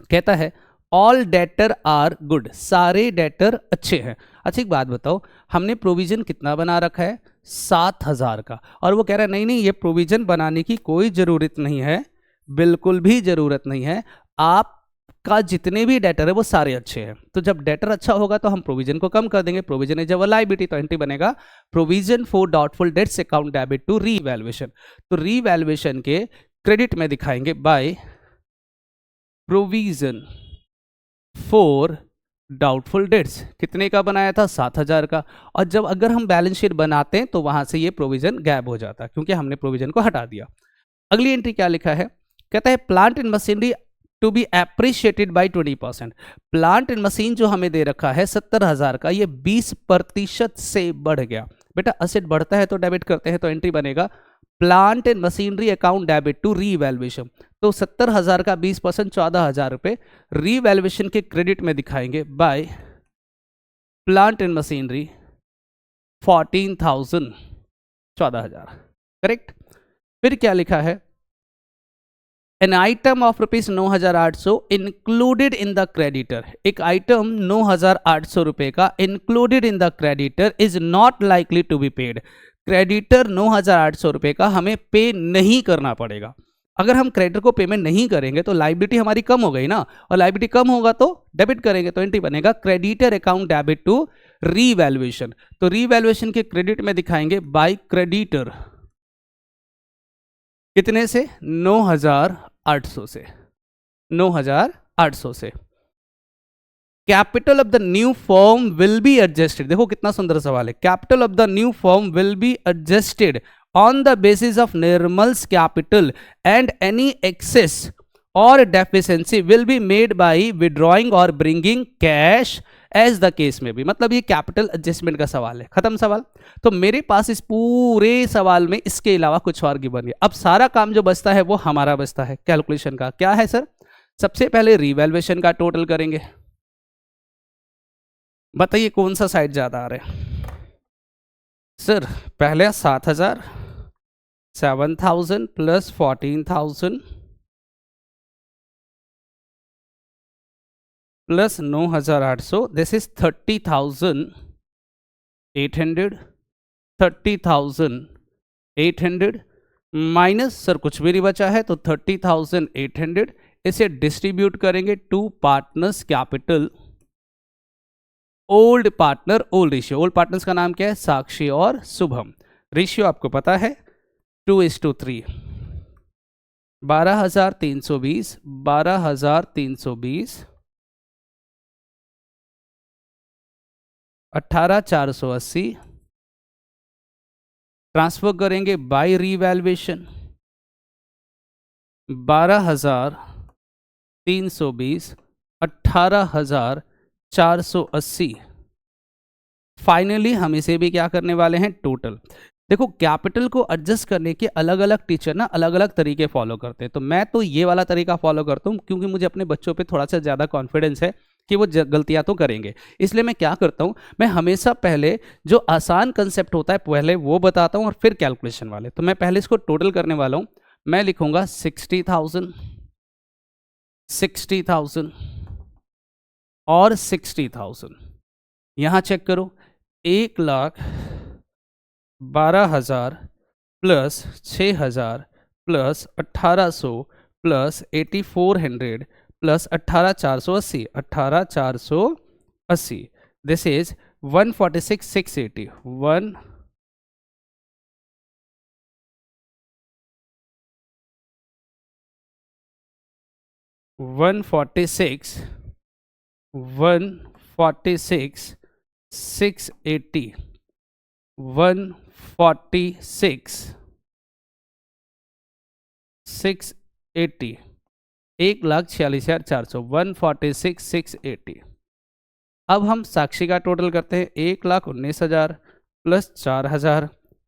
कहता है ऑल डेटर आर गुड, सारे डेटर अच्छे हैं। अच्छा एक बात बताओ, हमने प्रोविजन कितना बना रखा है 7,000 का, और वो कह रहा है नहीं नहीं ये प्रोविजन बनाने की कोई ज़रूरत नहीं है, बिल्कुल भी ज़रूरत नहीं है, आपका जितने भी डेटर है वो सारे अच्छे हैं। तो जब डेटर अच्छा होगा तो हम प्रोविजन को कम कर देंगे, प्रोविजन है जब लायबिलिटी, तो एंट्री बनेगा provision for doubtful debts account debit to revaluation. तो रीवैल्यूएशन के क्रेडिट में दिखाएंगे by provision for doubtful debts, कितने का बनाया था 7,000 का, और जब अगर हम बैलेंस शीट बनाते हैं तो वहां से ये प्रोविजन गायब हो जाता है क्योंकि हमने प्रोविजन को हटा दिया। अगली एंट्री क्या लिखा है, कहता है plant and machinery to be appreciated by 20%। Plant and machine जो हमें दे रखा है 70,000 का, ये 20% से बढ़ गया। बेटा असेट बढ़ता है तो डेबिट करते हैं, तो एंट्री बनेगा plant and machinery account debit to revaluation. तो 70,000 का 20% 14,000 रुपये रीवैल्यूएशन के क्रेडिट में दिखाएंगे by plant and machinery 14,000, 14,000, correct. फिर क्या लिखा है, an item of ₹9,800 included in the creditor, एक आइटम 9,800 रुपये का included in the creditor is not likely to be paid. Creditor 9,800 रुपये का हमें पे नहीं करना पड़ेगा। अगर हम क्रेडिटर को पेमेंट नहीं करेंगे तो लाइबिलिटी हमारी कम हो गई ना, और लाइबिलिटी कम होगा तो डेबिट करेंगे, तो एंट्री बनेगा creditor account debit to revaluation. तो रीवैल्यूएशन के क्रेडिट में दिखाएंगे बाय क्रेडिटर, कितने से, 9,800 से, 9,800 से। Capital of the new firm will be adjusted, देखो कितना सुंदर सवाल है, capital of the new firm will be adjusted on the basis of Nirmal's capital and any excess or deficiency will be made by withdrawing or bringing cash as the case में भी। मतलब ये capital adjustment का सवाल है, खत्म सवाल। तो मेरे पास इस पूरे सवाल में इसके अलावा कुछ और गिवन है। अब सारा काम जो बचता है वो हमारा बचता है कैलकुलेशन का। क्या है सर? सबसे पहले रिवैल्यूएशन का टोटल करेंगे। बताइए कौन सा साइड ज्यादा आ रहा है सर? पहले 7,000, 7,000 plus 14,000 plus 9,800, this is 30,800, 30,800 minus sir कुछ भी नहीं बचा है तो 30,800। इसे डिस्ट्रीब्यूट करेंगे to partners capital, old partner old ratio. Old partners का नाम क्या है? साक्षी और शुभम। रेशियो आपको पता है 2:3। 12,320, 12,320, 18,480 ट्रांसफर करेंगे बाय रीवैल्यूएशन, 12,320, 18,480। फाइनली हम इसे भी क्या करने वाले हैं? टोटल। देखो कैपिटल को एडजस्ट करने के अलग अलग टीचर ना अलग अलग तरीके फॉलो करते हैं। तो मैं तो ये वाला तरीका फॉलो करता हूँ क्योंकि मुझे अपने बच्चों पे थोड़ा सा ज़्यादा कॉन्फिडेंस है कि वो गलतियाँ तो करेंगे। इसलिए मैं क्या करता हूँ, मैं हमेशा पहले जो आसान कंसेप्ट होता है पहले वो बताता हूँ और फिर कैलकुलेशन वाले। तो मैं पहले इसको टोटल करने वाला हूँ। मैं लिखूंगा 60,000, 60,000 और 60,000। यहाँ चेक करो, 1,12,000 plus 6,000 plus 1,800 plus 8,400 plus 18,480, 18,480। This is 146,680, 146,680, 146,680, 1,46,400, 146,680। अब हम साक्षी का टोटल करते हैं। 1,19,000 plus 4,000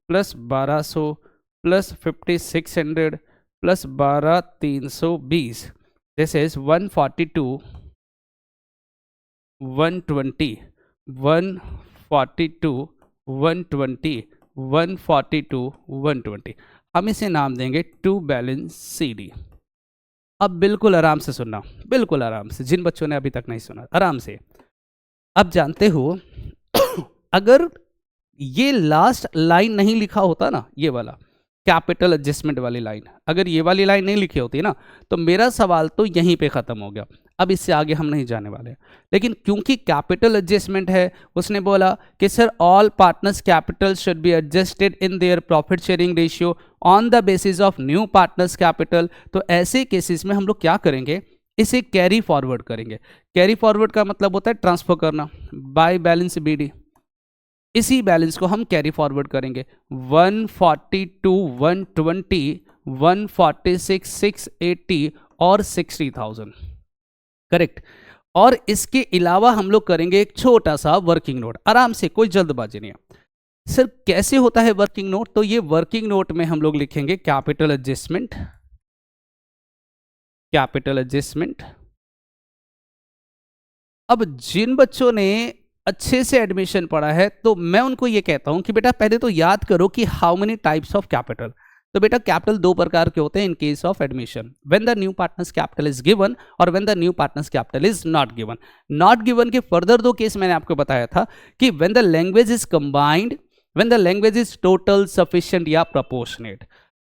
plus 1,200 plus 5,600 plus 12,320। This is 142, 120, 142, 120, 142, 120। हम इसे नाम देंगे टू बैलेंस CD। अब बिल्कुल आराम से सुनना, बिल्कुल आराम से, जिन बच्चों ने अभी तक नहीं सुना आराम से। अब जानते हो अगर ये लास्ट लाइन नहीं लिखा होता ना, ये वाला कैपिटल एडजस्टमेंट वाली लाइन, अगर ये वाली लाइन नहीं लिखी होती ना तो मेरा सवाल तो यहीं पे ख़त्म हो गया। अब इससे आगे हम नहीं जाने वाले। लेकिन क्योंकि कैपिटल एडजस्टमेंट है, उसने बोला कि sir all partners capital should be adjusted in their profit sharing ratio on the basis of new partners capital. तो ऐसे केसेस में हम लोग क्या करेंगे, इसे कैरी फॉरवर्ड करेंगे। कैरी फॉरवर्ड का मतलब होता है ट्रांसफर करना बाय बैलेंस BD। इसी बैलेंस को हम कैरी फॉरवर्ड करेंगे। 142, 120, 146, 680 और 60,000, करेक्ट। और इसके अलावा हम लोग करेंगे एक छोटा सा वर्किंग नोट, आराम से, कोई जल्दबाजी नहीं है। सर कैसे होता है वर्किंग नोट? तो ये वर्किंग नोट में हम लोग लिखेंगे कैपिटल एडजस्टमेंट, कैपिटल एडजस्टमेंट। अब जिन बच्चों ने अच्छे से एडमिशन पढ़ा है तो मैं उनको ये कहता हूं कि बेटा पहले तो याद करो कि how many types of capital. तो बेटा कैपिटल दो प्रकार के होते हैं in case of admission, when the new partners capital is given और when the new partners capital is not given. Not given के फर्दर दो केस मैंने आपको बताया था कि when the language is combined, when the language is total, sufficient या proportionate.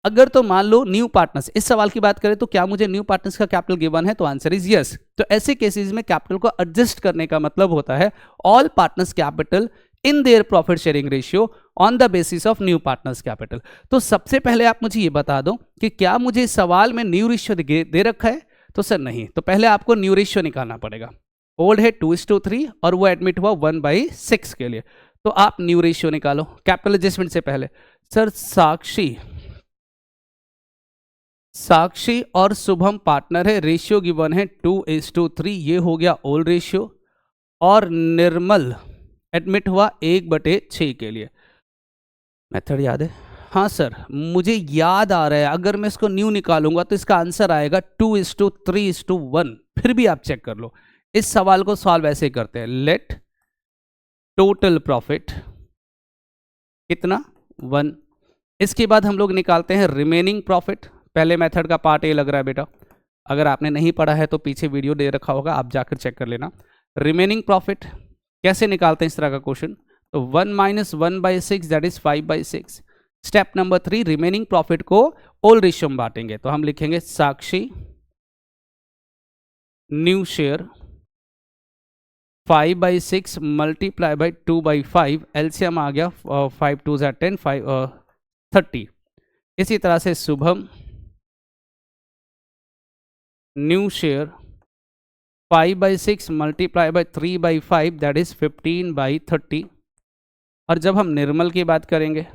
अगर तो मान लो न्यू पार्टनर्स, इस सवाल की बात करें तो क्या मुझे न्यू पार्टनर्स का कैपिटल गिवन है, तो आंसर इज यस। तो ऐसे केसेस में कैपिटल को एडजस्ट करने का मतलब होता है all partners capital in their profit sharing ratio on the basis of new partners capital. तो सबसे पहले आप मुझे ये बता दो कि क्या मुझे इस सवाल में न्यू रेशियो दे रखा है, तो सर नहीं, तो पहले आपको न्यू रेशियो निकालना पड़ेगा। ओल्ड है 2:3 और वो एडमिट हुआ 1/6 के लिए, तो आप न्यू रेशियो निकालो कैपिटल एडजस्टमेंट से पहले। सर साक्षी और शुभम पार्टनर है, रेशियो गिवन है 2:3, ये हो गया ओल्ड रेशियो, और निर्मल एडमिट हुआ 1/6 के लिए। मेथड याद है? हाँ सर, मुझे याद आ रहा है, अगर मैं इसको न्यू निकालूंगा तो इसका आंसर आएगा 2:3:1। फिर भी आप चेक कर लो, इस सवाल को सॉल्व ऐसे करते हैं, लेट टोटल प्रॉफिट कितना 1, इसके बाद हम लोग निकालते हैं रिमेनिंग प्रॉफिट। पहले मेथड का पार्ट ए लग रहा है बेटा, अगर आपने नहीं पढ़ा है तो पीछे वीडियो दे रखा होगा, आप जाकर चेक कर लेना। रिमेनिंग प्रॉफिट कैसे निकालते हैं इस तरह का क्वेश्चन, तो 1 - 1/6 that is 5/6। Step number 3, remaining profit को ओल्ड रेशियो में बांटेंगे, तो हम लिखेंगे Sakshi new share 5/6 multiply by 2/5, LCM आ गया 5 2 10 30। इसी तरह से Shubham new share 5/6 multiply by 3/5 that is 15/30। और जब हम निर्मल की बात करेंगे,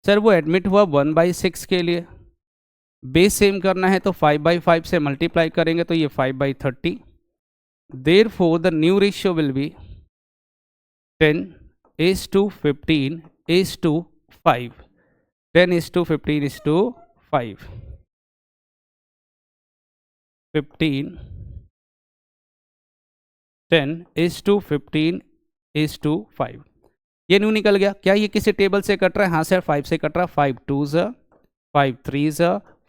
सर वो एडमिट हुआ 1/6 के लिए, बेस सेम करना है तो 5/5 से मल्टीप्लाई करेंगे तो ये 5/30। Therefore the new ratio will be 10:15:5, 10:15:5, 15 10:15:5। ये न्यू निकल गया। क्या ये किसी टेबल से कट रहा है? हाँ सर, 5 से कट रहा है। 5 2s 5 3s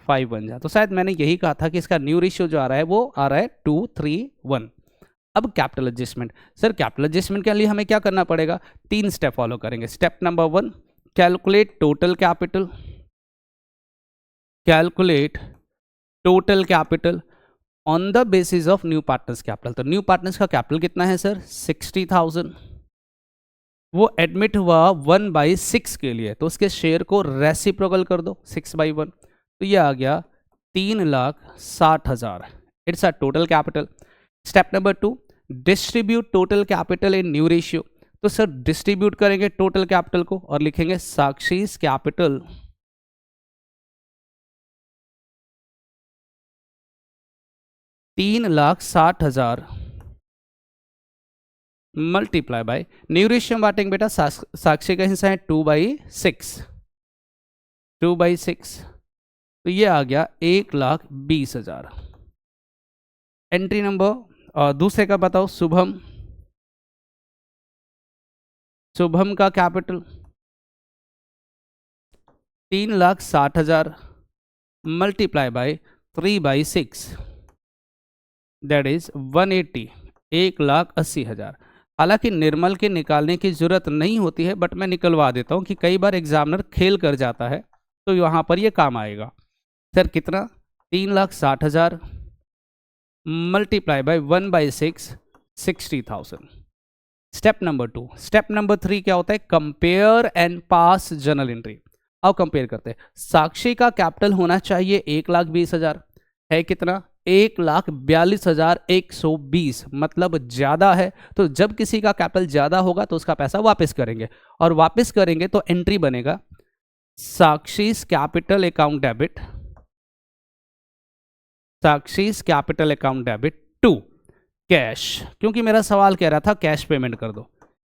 5 1 तो शायद मैंने यही कहा था कि इसका न्यू रेशियो जो आ रहा है वो आ रहा है 2 3 1। अब capital adjustment, sir capital adjustment के लिए हमें क्या करना पड़ेगा? 3 स्टेप फॉलो करेंगे। Step number 1, calculate total capital, calculate total capital on the basis of new partners capital. तो न्यू पार्टनर्स का कैपिटल कितना है सर? 60,000। वो एडमिट हुआ 1/6 के लिए, तो उसके शेयर को रेसिप्रोकल कर दो 6/1, तो ये आ गया 3,60,000। It's a total capital. Step number 2, distribute total capital in new ratio. तो सर डिस्ट्रीब्यूट करेंगे टोटल कैपिटल को और लिखेंगे Sakshi's capital 3,60,000 multiply by new ratio बांटेंगे बेटा, साक्षी का हिस्सा है 2/6, 2/6, तो ये आ गया 1,20,000। एंट्री नंबर दूसरे का बताओ, शुभम का capital 3,60,000 multiply bye 3/6 that is 180, 1,80,000। हालांकि निर्मल के निकालने की जरूरत नहीं होती है, बट मैं निकलवा देता हूं कि कई बार एग्जामिनर खेल कर जाता है, तो यहां पर ये काम आएगा। सर कितना? 3,60,000 multiply bye 1/6 60,000। Step number 2। Step number 3 क्या होता है? Compare and pass journal entry. आओ कंपेयर करते हैं। साक्षी का कैपिटल होना चाहिए 1,20,000, है कितना? 1,42,120, मतलब ज्यादा है। तो जब किसी का कैपिटल ज्यादा होगा तो उसका पैसा वापस करेंगे, और वापस करेंगे तो एंट्री बनेगा Sakshi's capital account debit, Sakshi's capital account debit to cash, क्योंकि मेरा सवाल कह रहा था कैश पेमेंट कर दो।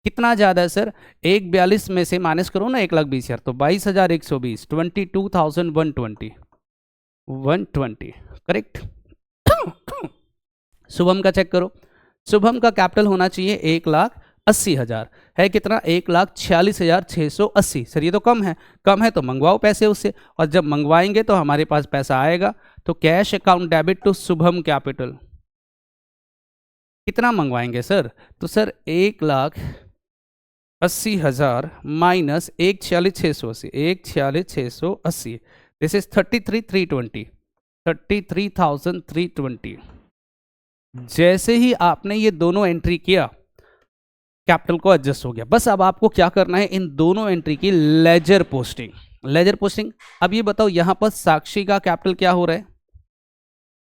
कितना ज्यादा है सर? 1,42 में से माइनस करो ना 1,20,000, तो 22,120, 22,120 करेक्ट। शुभम का चेक करो। शुभम का कैपिटल होना चाहिए 1,80,000, है कितना? 1,46,680। सर ये तो कम है, कम है तो मंगवाओ पैसे उससे, और जब मंगवाएंगे तो हमारे पास पैसा आएगा। तो cash account debit to Shubham capital, कितना मंगवाएंगे सर? तो सर 1,00,000 80,000 माइनस 146,680, 146,680, दिस इज 33,320, 33,320। जैसे ही आपने ये दोनों एंट्री किया, कैपिटल को एडजस्ट हो गया। बस अब आपको क्या करना है, इन दोनों एंट्री की लेजर पोस्टिंग। लेजर पोस्टिंग, अब ये बताओ यहां पर साक्षी का कैपिटल क्या हो रहा है,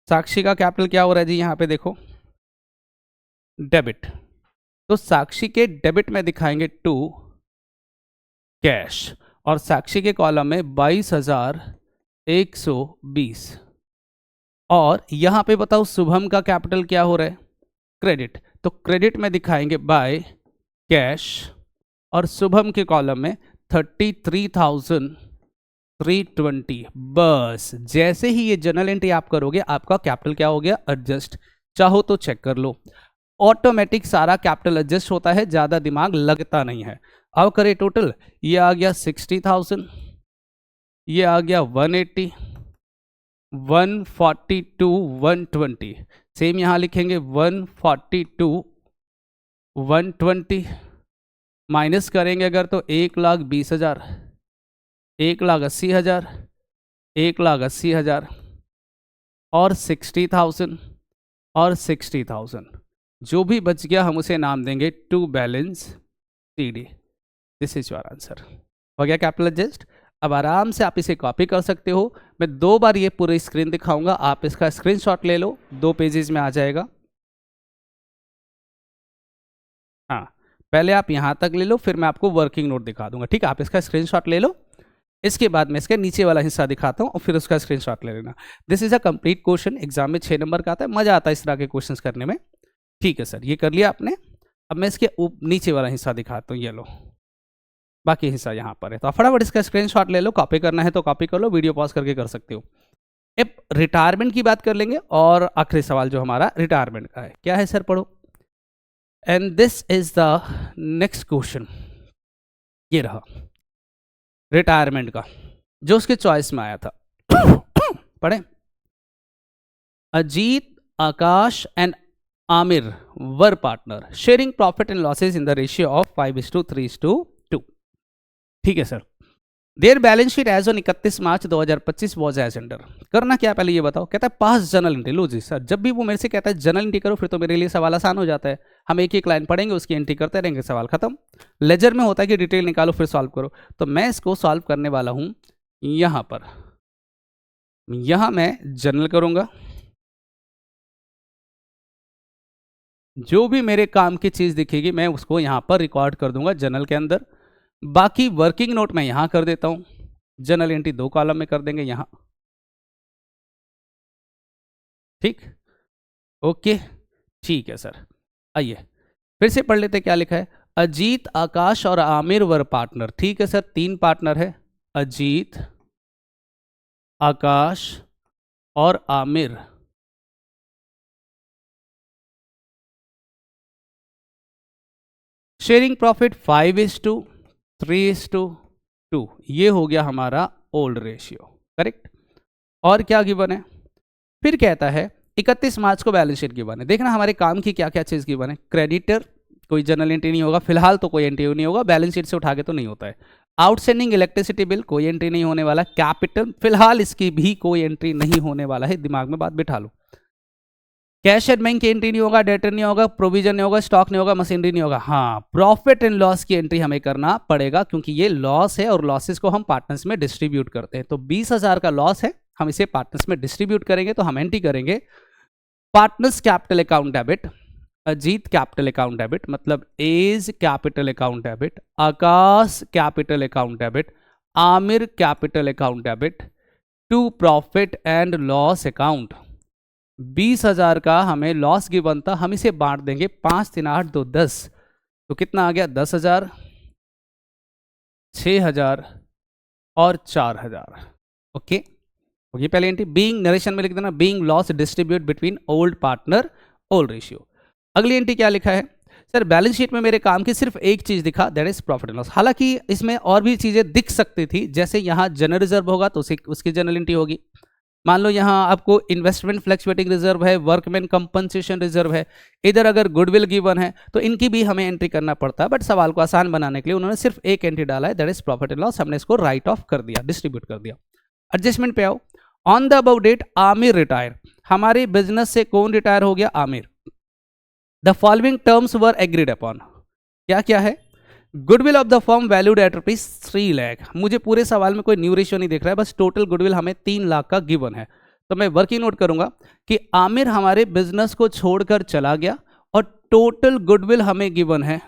साक्षी का कैपिटल क्या हो रहा है जी, यहां पे देखो डेबिट, तो साक्षी के डेबिट में दिखाएंगे टू कैश, और साक्षी के कॉलम में 22,120, और यहां पे बताओ शुभम का कैपिटल क्या हो रहा है, क्रेडिट, तो क्रेडिट में दिखाएंगे बाय कैश, और शुभम के कॉलम में 33,320। बस जैसे ही ये जनरल एंट्री आप करोगे, आपका कैपिटल क्या हो गया, एडजस्ट। चाहो तो चेक कर लो, ऑटोमेटिक सारा कैपिटल एडजस्ट होता है, ज्यादा दिमाग लगता नहीं है। अब करें टोटल, ये आ गया 60,000, ये आ गया 180, 142, 120, सेम यहां लिखेंगे 142, 120, माइनस करेंगे अगर तो 1,20,000, 1,80,000, 1,80,000, और 60,000 और 60,000, जो भी बच गया हम उसे नाम देंगे to balance CD. This is your answer. हो गया कैपिटल एडजस्ट। अब आराम से आप इसे कॉपी कर सकते हो। मैं 2 बार ये पूरी स्क्रीन दिखाऊंगा, आप इसका स्क्रीनशॉट ले लो, 2 पेजेस में आ जाएगा। हाँ, पहले आप यहां तक ले लो, फिर मैं आपको वर्किंग नोट दिखा दूंगा, ठीक है। आप इसका स्क्रीनशॉट ले लो, इसके बाद मैं इसके नीचे वाला हिस्सा दिखाता हूं और फिर उसका स्क्रीनशॉट ले लेना। This is a complete question, exam में 6 नंबर का आता है, मजा आता है इस तरह के क्वेश्चंस करने में, ठीक है सर। ये कर लिया आपने। अब मैं इसके नीचे वाला हिस्सा दिखाता हूँ, ये लो, बाकी हिस्सा यहाँ पर है। तो फटाफट इसका स्क्रीनशॉट ले लो, कॉपी करना है तो कॉपी कर लो, वीडियो पॉज करके कर सकते हो। अब रिटायरमेंट की बात कर लेंगे, और आखिरी सवाल जो हमारा रिटायरमेंट का है, क्या है सर, पढ़ो। And this is the next question, ये रहा रिटायरमेंट का, जो उसके चॉइस में आया था। पढ़े, Ajit, Akash and Aamir were partner sharing profit and losses in the ratio of 5:3:2। ठीक है sir. Their balance sheet as on 31 March 2025 was as under. करना क्या पहले ये बताओ। कहता है पास जनरल एंट्री। लो जी सर, जब भी वो मेरे से कहता है जनरल एंट्री करो, फिर तो मेरे लिए सवाल आसान हो जाता है। हम एक एक लाइन पढ़ेंगे, उसकी एंट्री करते रहेंगे, सवाल खत्म। लेजर में होता है कि डिटेल निकालो फिर सॉल्व करो। तो मैं इसको सॉल्व करने वाला हूं यहां पर। यहां मैं जनरल करूंगा, जो भी मेरे काम की चीज दिखेगी मैं उसको यहां पर रिकॉर्ड कर दूंगा जनरल के अंदर। बाकी वर्किंग नोट मैं यहां कर देता हूं, जनरल एंट्री 2 कॉलम में कर देंगे यहां। ठीक, ओके, ठीक है सर। आइए फिर से पढ़ लेते क्या लिखा है। अजीत, आकाश और आमिर वर पार्टनर। ठीक है सर, 3 पार्टनर है, अजीत, आकाश और आमिर। Sharing profit 5:3:2। ये हो गया हमारा ओल्ड रेशियो, करेक्ट। और क्या गिवन है, फिर कहता है 31 मार्च को बैलेंस शीट गिवन है। देखना हमारे काम की क्या क्या चीज गिवन है। क्रेडिटर कोई जनरल एंट्री नहीं होगा, फिलहाल तो कोई एंट्री नहीं होगा, बैलेंस शीट से उठा के तो नहीं होता है। आउटस्टैंडिंग इलेक्ट्रिसिटी बिल, कोई एंट्री नहीं होने वाला। कैपिटल, फिलहाल इसकी भी कोई एंट्री नहीं होने वाला है, दिमाग में बात बिठा लो। कैश एंड बैंक की एंट्री नहीं होगा, डेटर नहीं होगा, प्रोविजन नहीं होगा, स्टॉक नहीं होगा, मशीनरी नहीं होगा। हाँ, प्रॉफिट एंड लॉस की एंट्री हमें करना पड़ेगा, क्योंकि ये लॉस है और लॉसेस को हम पार्टनर्स में डिस्ट्रीब्यूट करते हैं। तो 20,000 का लॉस है, हम इसे पार्टनर्स में डिस्ट्रीब्यूट करेंगे। तो हम एंट्री करेंगे partners capital account debit, Ajit capital account debit, मतलब as capital account debit, Akash capital account debit, Aamir capital account debit, to profit and loss account. 20,000 का हमें लॉस गिवन था, हम इसे बांट देंगे 5 3 8 2 10। तो कितना आ गया, 10,000, 6,000 और 4,000। ओके, ये पहले एंट्री। बीइंग, नरेशन में लिख देना, being loss distribute between old partner old ratio. अगली एंट्री क्या लिखा है सर, बैलेंस शीट में मेरे काम की सिर्फ एक चीज दिखा, that is profit and loss. हालांकि इसमें और भी चीजें दिख सकती थी, जैसे यहां जनरल रिजर्व होगा तो उसकी जनरल एंट्री होगी, मान लो यहाँ आपको इन्वेस्टमेंट फ्लक्चुएटिंग रिजर्व है, वर्कमैन कंपनसेशन रिजर्व है, इधर अगर गुडविल गिवन है तो इनकी भी हमें एंट्री करना पड़ता है, बट सवाल को आसान बनाने के लिए उन्होंने सिर्फ एक एंट्री डाला है, that is profit and loss. हमने इसको राइट ऑफ कर दिया, डिस्ट्रीब्यूट कर दिया। एडजस्टमेंट पे आओ। On the above date Aamir retire, हमारे बिजनेस से कौन रिटायर हो गया? Aamir. The following terms were agreed upon, क्या क्या है? Goodwill of the firm valued at rupees 3 lakh. मुझे पूरे सवाल में कोई न्यू रेशियो नहीं दिख रहा है, बस टोटल गुडविल हमें 3 लाख का गिवन है। तो मैं वर्किंग नोट करूंगा कि आमिर हमारे बिजनेस को छोड़कर चला गया और टोटल गुडविल हमें गिवन है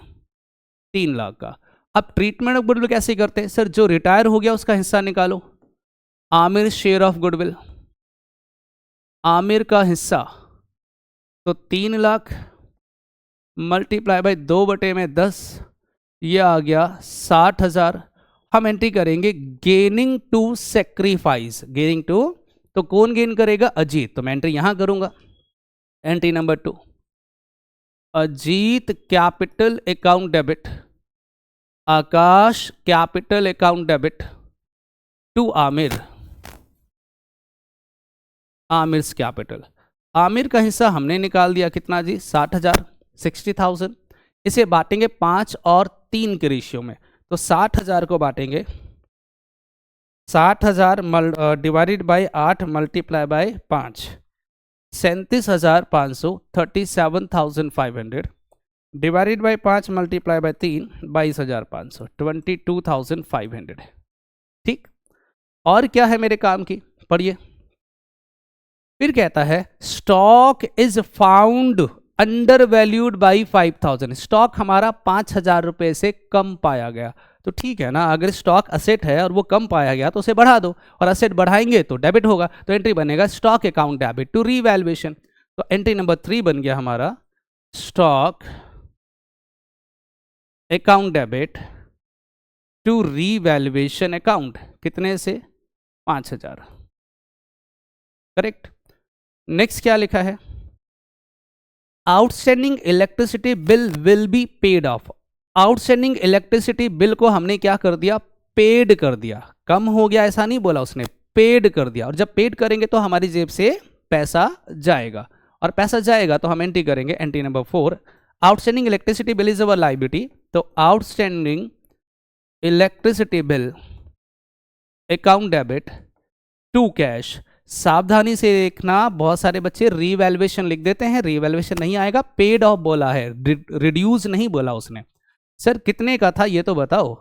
3 लाख का। अब ट्रीटमेंट ऑफ गुडविल कैसे करते हैं? सर जो रिटायर हो गया उसका हिस्सा निकालो, Aamir share of goodwill, Aamir का हिस्सा, तो 3 लाख मल्टीप्लाई बाय 2/10, ये आ गया 60,000। हम एंट्री करेंगे gaining to sacrifice, gaining to, तो कौन गेन करेगा? अजीत। तो मैं एंट्री यहां करूंगा, entry number 2, Ajit capital account debit, Akash capital account debit to Aamir, Aamir's capital. Aamir का हिस्सा हमने निकाल दिया, कितना जी? 60,000, 60,000। इसे बांटेंगे 5 और 3 के रेशियो में, तो 60,000 को बांटेंगे 60,000 divided by 8 multiply by 5, 37,500, 37,500 divided by 5 multiply by 3, 22,500, 22,500। ठीक, और क्या है मेरे काम की? पढ़िए। फिर कहता है stock is found under valued by 5,000। Stock हमारा 5,000 रुपए से कम पाया गया। तो ठीक है ना, अगर स्टॉक असेट है और वो कम पाया गया तो उसे बढ़ा दो, और असेट बढ़ाएंगे तो डेबिट होगा, तो एंट्री बनेगा stock account debit to revaluation. तो एंट्री नंबर 3 बन गया हमारा stock account debit to revaluation account, कितने से? 5,000। करेक्ट। नेक्स्ट क्या लिखा है? Outstanding electricity bill will be paid off. Outstanding electricity bill को हमने क्या कर दिया? पेड कर दिया। कम हो गया ऐसा नहीं बोला उसने, पेड कर दिया। और जब पेड करेंगे तो हमारी जेब से पैसा जाएगा, और पैसा जाएगा तो हम एंट्री करेंगे, entry number 4, outstanding electricity bill is our liability. तो outstanding electricity bill account debit to cash. सावधानी से देखना, बहुत सारे बच्चे रीवैल्यूएशन लिख देते हैं, रीवैल्यूएशन नहीं आएगा, पेड ऑफ बोला है, रिड्यूस नहीं बोला उसने। सर कितने का था ये तो बताओ?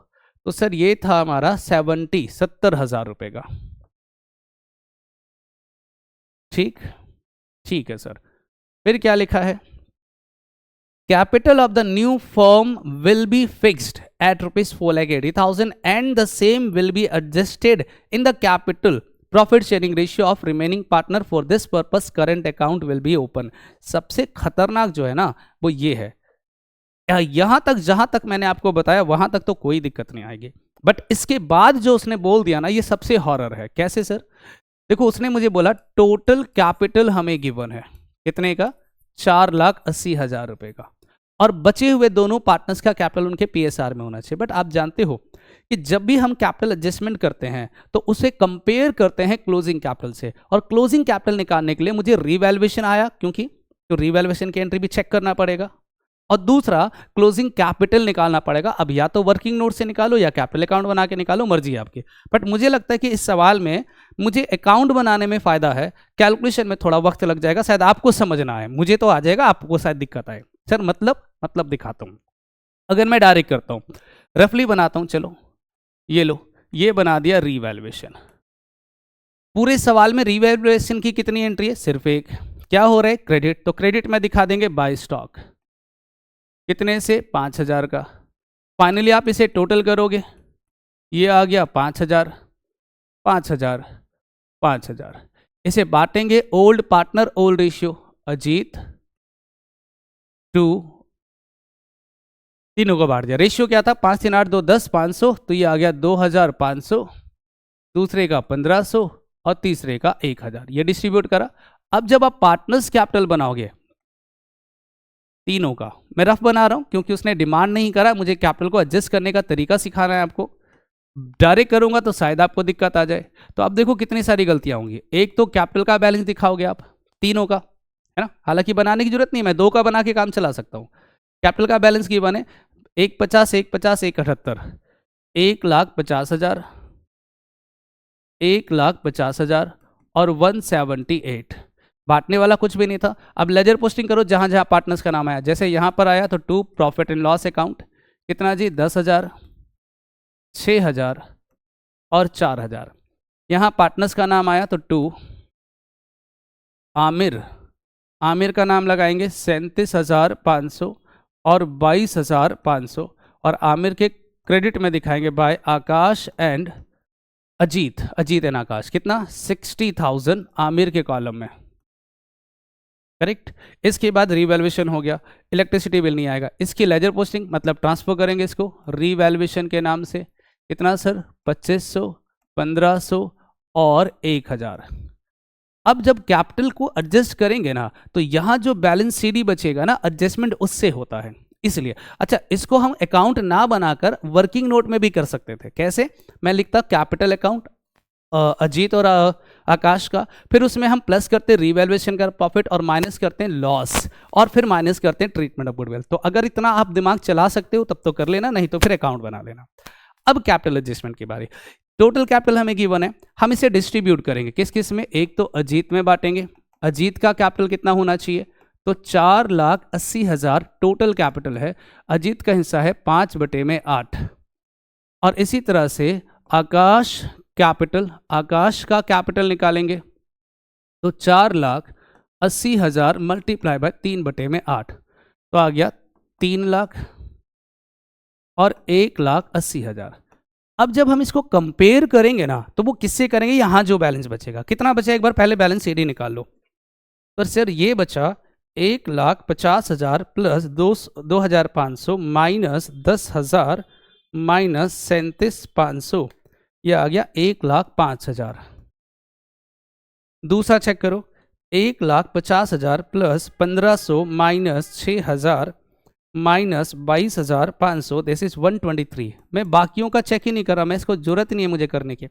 तो सर ये था हमारा 70,000 रुपए का। ठीक, ठीक है सर। फिर क्या लिखा है? Capital of the new firm will be fixed at ₹4,80,000 and the same will be adjusted in the capital profit sharing ratio of remaining partner for this purpose current account will be open. सबसे खतरनाक जो है ना वो ये है, यहां तक जहां तक मैंने आपको बताया वहां तक तो कोई दिक्कत नहीं आएगी, बट इसके बाद जो उसने बोल दिया ना ये सबसे हॉरर है। कैसे सर? देखो उसने मुझे बोला टोटल कैपिटल हमें गिवन है, कितने का? 4,80,000 रुपए का, और बचे हुए दोनों पार्टनर्स का कैपिटल उनके पीएसआर में होना चाहिए। बट आप जानते हो कि जब भी हम कैपिटल एडजस्टमेंट करते हैं तो उसे कंपेयर करते हैं क्लोजिंग कैपिटल से, और क्लोजिंग कैपिटल निकालने के लिए मुझे रीवैल्यूएशन आया, क्योंकि तो रीवैल्यूएशन की एंट्री भी चेक करना पड़ेगा, और दूसरा क्लोजिंग कैपिटल निकालना पड़ेगा। अब या तो वर्किंग नोट से निकालो या कैपिटल अकाउंट बना के निकालो, मर्जी है आपकी। बट मुझे लगता है कि इस सवाल में मुझे अकाउंट बनाने में फायदा है, कैलकुलेशन में थोड़ा वक्त लग जाएगा, शायद आपको समझना है, मुझे तो आ जाएगा, आपको शायद दिक्कत आए। सर मतलब दिखाता हूं। अगर मैं डायरेक्ट करता हूं, रफली बनाता हूं, चलो ये लो, ये बना दिया रीवैल्यूएशन। पूरे सवाल में रीवैल्यूएशन की कितनी एंट्री है? सिर्फ एक। क्या हो रहा है? क्रेडिट। तो क्रेडिट में दिखा देंगे बाय स्टॉक, कितने से? 5,000 का। फाइनली आप इसे टोटल करोगे, ये आ गया 5,000, 5,000, 5,000। इसे बांटेंगे old partner old ratio, Ajit to, तीनों को बांट दिया। रेशियो क्या था? 5, 3, 8, 2, 10, 500, तो ये आ गया 2,500, दूसरे का 1,500 और तीसरे का 1,000। ये डिस्ट्रीब्यूट करा। अब जब आप पार्टनर्स कैपिटल बनाओगे तीनों का, मैं रफ बना रहा हूं क्योंकि उसने डिमांड नहीं करा, मुझे कैपिटल को एडजस्ट करने का तरीका सिखाना है आपको। डायरेक्ट करूंगा तो शायद आपको दिक्कत आ जाए। तो अब देखो कितनी सारी गलतियां होंगी। एक तो कैपिटल का बैलेंस दिखाओगे आप तीनों का, है ना, हालांकि बनाने की जरूरत नहीं, मैं 2 का बना के काम चला सकता हूँ। कैपिटल का बैलेंस की बने 150 150 178, 1,50,000, 1,50,000 और 178। बांटने वाला कुछ भी नहीं था। अब लेजर पोस्टिंग करो जहां जहां पार्टनर्स का नाम आया, जैसे यहां पर आया तो 2 प्रॉफिट एंड लॉस अकाउंट, कितना जी 10,000, 6,000 और 4,000। यहां पार्टनर्स का नाम आया तो 2 आमिर, आमिर का नाम लगाएंगे 37,500 और 22,500, और आमिर के क्रेडिट में दिखाएंगे by Akash and Ajit, Ajit and Akash, कितना 60,000 आमिर के कॉलम में, करेक्ट। इसके बाद रीवैल्यूएशन हो गया, इलेक्ट्रिसिटी बिल नहीं आएगा। इसकी लेजर पोस्टिंग मतलब ट्रांसफर करेंगे इसको रीवैल्यूएशन के नाम से, कितना सर 2500, 1500 और 1000। अब जब कैपिटल को एडजस्ट करेंगे ना तो यहां जो बैलेंस सीडी बचेगा ना, एडजस्टमेंट उससे होता है, इसलिए। अच्छा, इसको हम अकाउंट ना बनाकर वर्किंग नोट में भी कर सकते थे। कैसे? मैं लिखता कैपिटल अकाउंट अजीत और आकाश का, फिर उसमें हम प्लस करते हैं रीवैल्यूएशन का प्रॉफिट और माइनस करते हैं लॉस, और फिर माइनस करते हैं ट्रीटमेंट ऑफ गुडविल। तो अगर इतना आप दिमाग चला सकते हो तब तो कर लेना, नहीं तो फिर अकाउंट बना लेना। अब कैपिटल एडजस्टमेंट की बारी। टोटल कैपिटल हमें गिवन है, हम इसे डिस्ट्रीब्यूट करेंगे किस किस में। एक तो अजीत में बांटेंगे, अजीत का कैपिटल कितना होना चाहिए, तो 4,80,000 टोटल कैपिटल है, अजीत का हिस्सा है 5/8। और इसी तरह से आकाश कैपिटल, आकाश का कैपिटल निकालेंगे तो 4,80,000 मल्टीप्लाई बाय 3/8, तो आ गया 3 लाख और 1,80,000। अब जब हम इसको कंपेयर करेंगे ना तो वो किससे करेंगे, यहां जो बैलेंस बचेगा, कितना बचा एक बार पहले बैलेंस सीडी निकाल लो। पर सर ये बचा 1,50,000 प्लस 2,500 माइनस 10,000 माइनस 37,500, यह आ गया 1,05,000। दूसरा चेक करो, 1,50,000 plus 1,500 minus 6,000 minus 22,500, this is 123। मैं बाकियों का चेक ही नहीं कर रहा, मैं इसको जरूरत नहीं है मुझे करने की।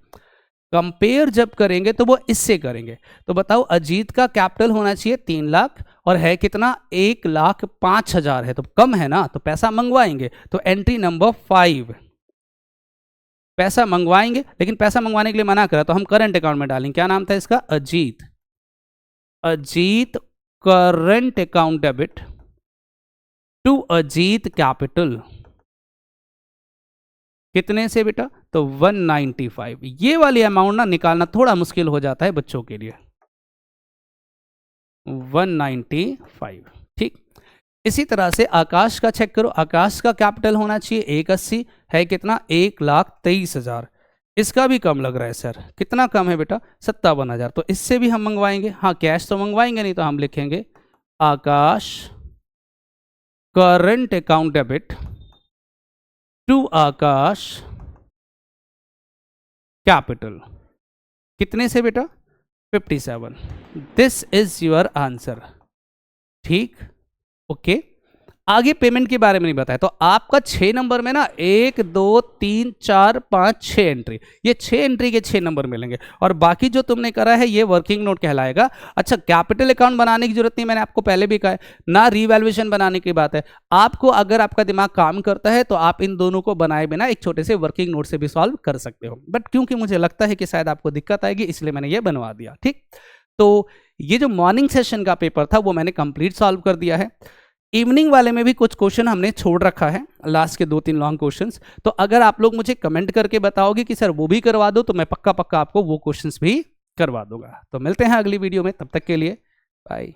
कंपेयर जब करेंगे तो वो इससे करेंगे। तो बताओ अजीत का कैपिटल होना चाहिए 3 लाख और है कितना 1,05,000 है, तो कम है ना, तो पैसा मंगवाएंगे। तो एंट्री नंबर 5, पैसा मंगवाएंगे, लेकिन पैसा मंगवाने के लिए मना करा तो हम करंट अकाउंट में डालेंगे। क्या नाम था इसका, Ajit, Ajit current account debit to Ajit capital, कितने से बेटा, तो 195। ये वाली अमाउंट ना निकालना थोड़ा मुश्किल हो जाता है बच्चों के लिए, 195, ठीक। इसी तरह से आकाश का चेक करो, आकाश का कैपिटल होना चाहिए 180, है कितना 1,23,000। इसका भी कम लग रहा है सर, कितना कम है बेटा 57,000, तो इससे भी हम मंगवाएंगे। हाँ कैश तो मंगवाएंगे नहीं, तो हम लिखेंगे Akash current account debit to Akash capital, कितने से बेटा 57। दिस इज योर आंसर, ठीक, ओके। आगे पेमेंट के बारे में नहीं बताया, तो आपका 6 नंबर में ना 1 2 3 4 5 6 एंट्री, ये 6 एंट्री के 6 नंबर मिलेंगे, और बाकी जो तुमने करा है ये वर्किंग नोट कहलाएगा। अच्छा, कैपिटल अकाउंट बनाने की जरूरत नहीं, मैंने आपको पहले भी कहा है ना, रीवैल्यूएशन बनाने की बात है। आपको अगर आपका दिमाग काम करता है तो आप इन दोनों को बनाए बिना एक छोटे से वर्किंग नोट से भी सॉल्व कर सकते हो, बट क्योंकि मुझे लगता है कि शायद आपको दिक्कत आएगी इसलिए मैंने ये बनवा दिया, ठीक। तो ये जो मॉर्निंग सेशन का पेपर था वो मैंने कंप्लीट सॉल्व कर दिया है। इवनिंग वाले में भी कुछ क्वेश्चन हमने छोड़ रखा है, लास्ट के 2-3 लॉन्ग क्वेश्चंस, तो अगर आप लोग मुझे कमेंट करके बताओगे कि सर वो भी करवा दो तो मैं पक्का आपको वो क्वेश्चंस भी करवा दूंगा। तो मिलते हैं अगली वीडियो में, तब तक के लिए बाय।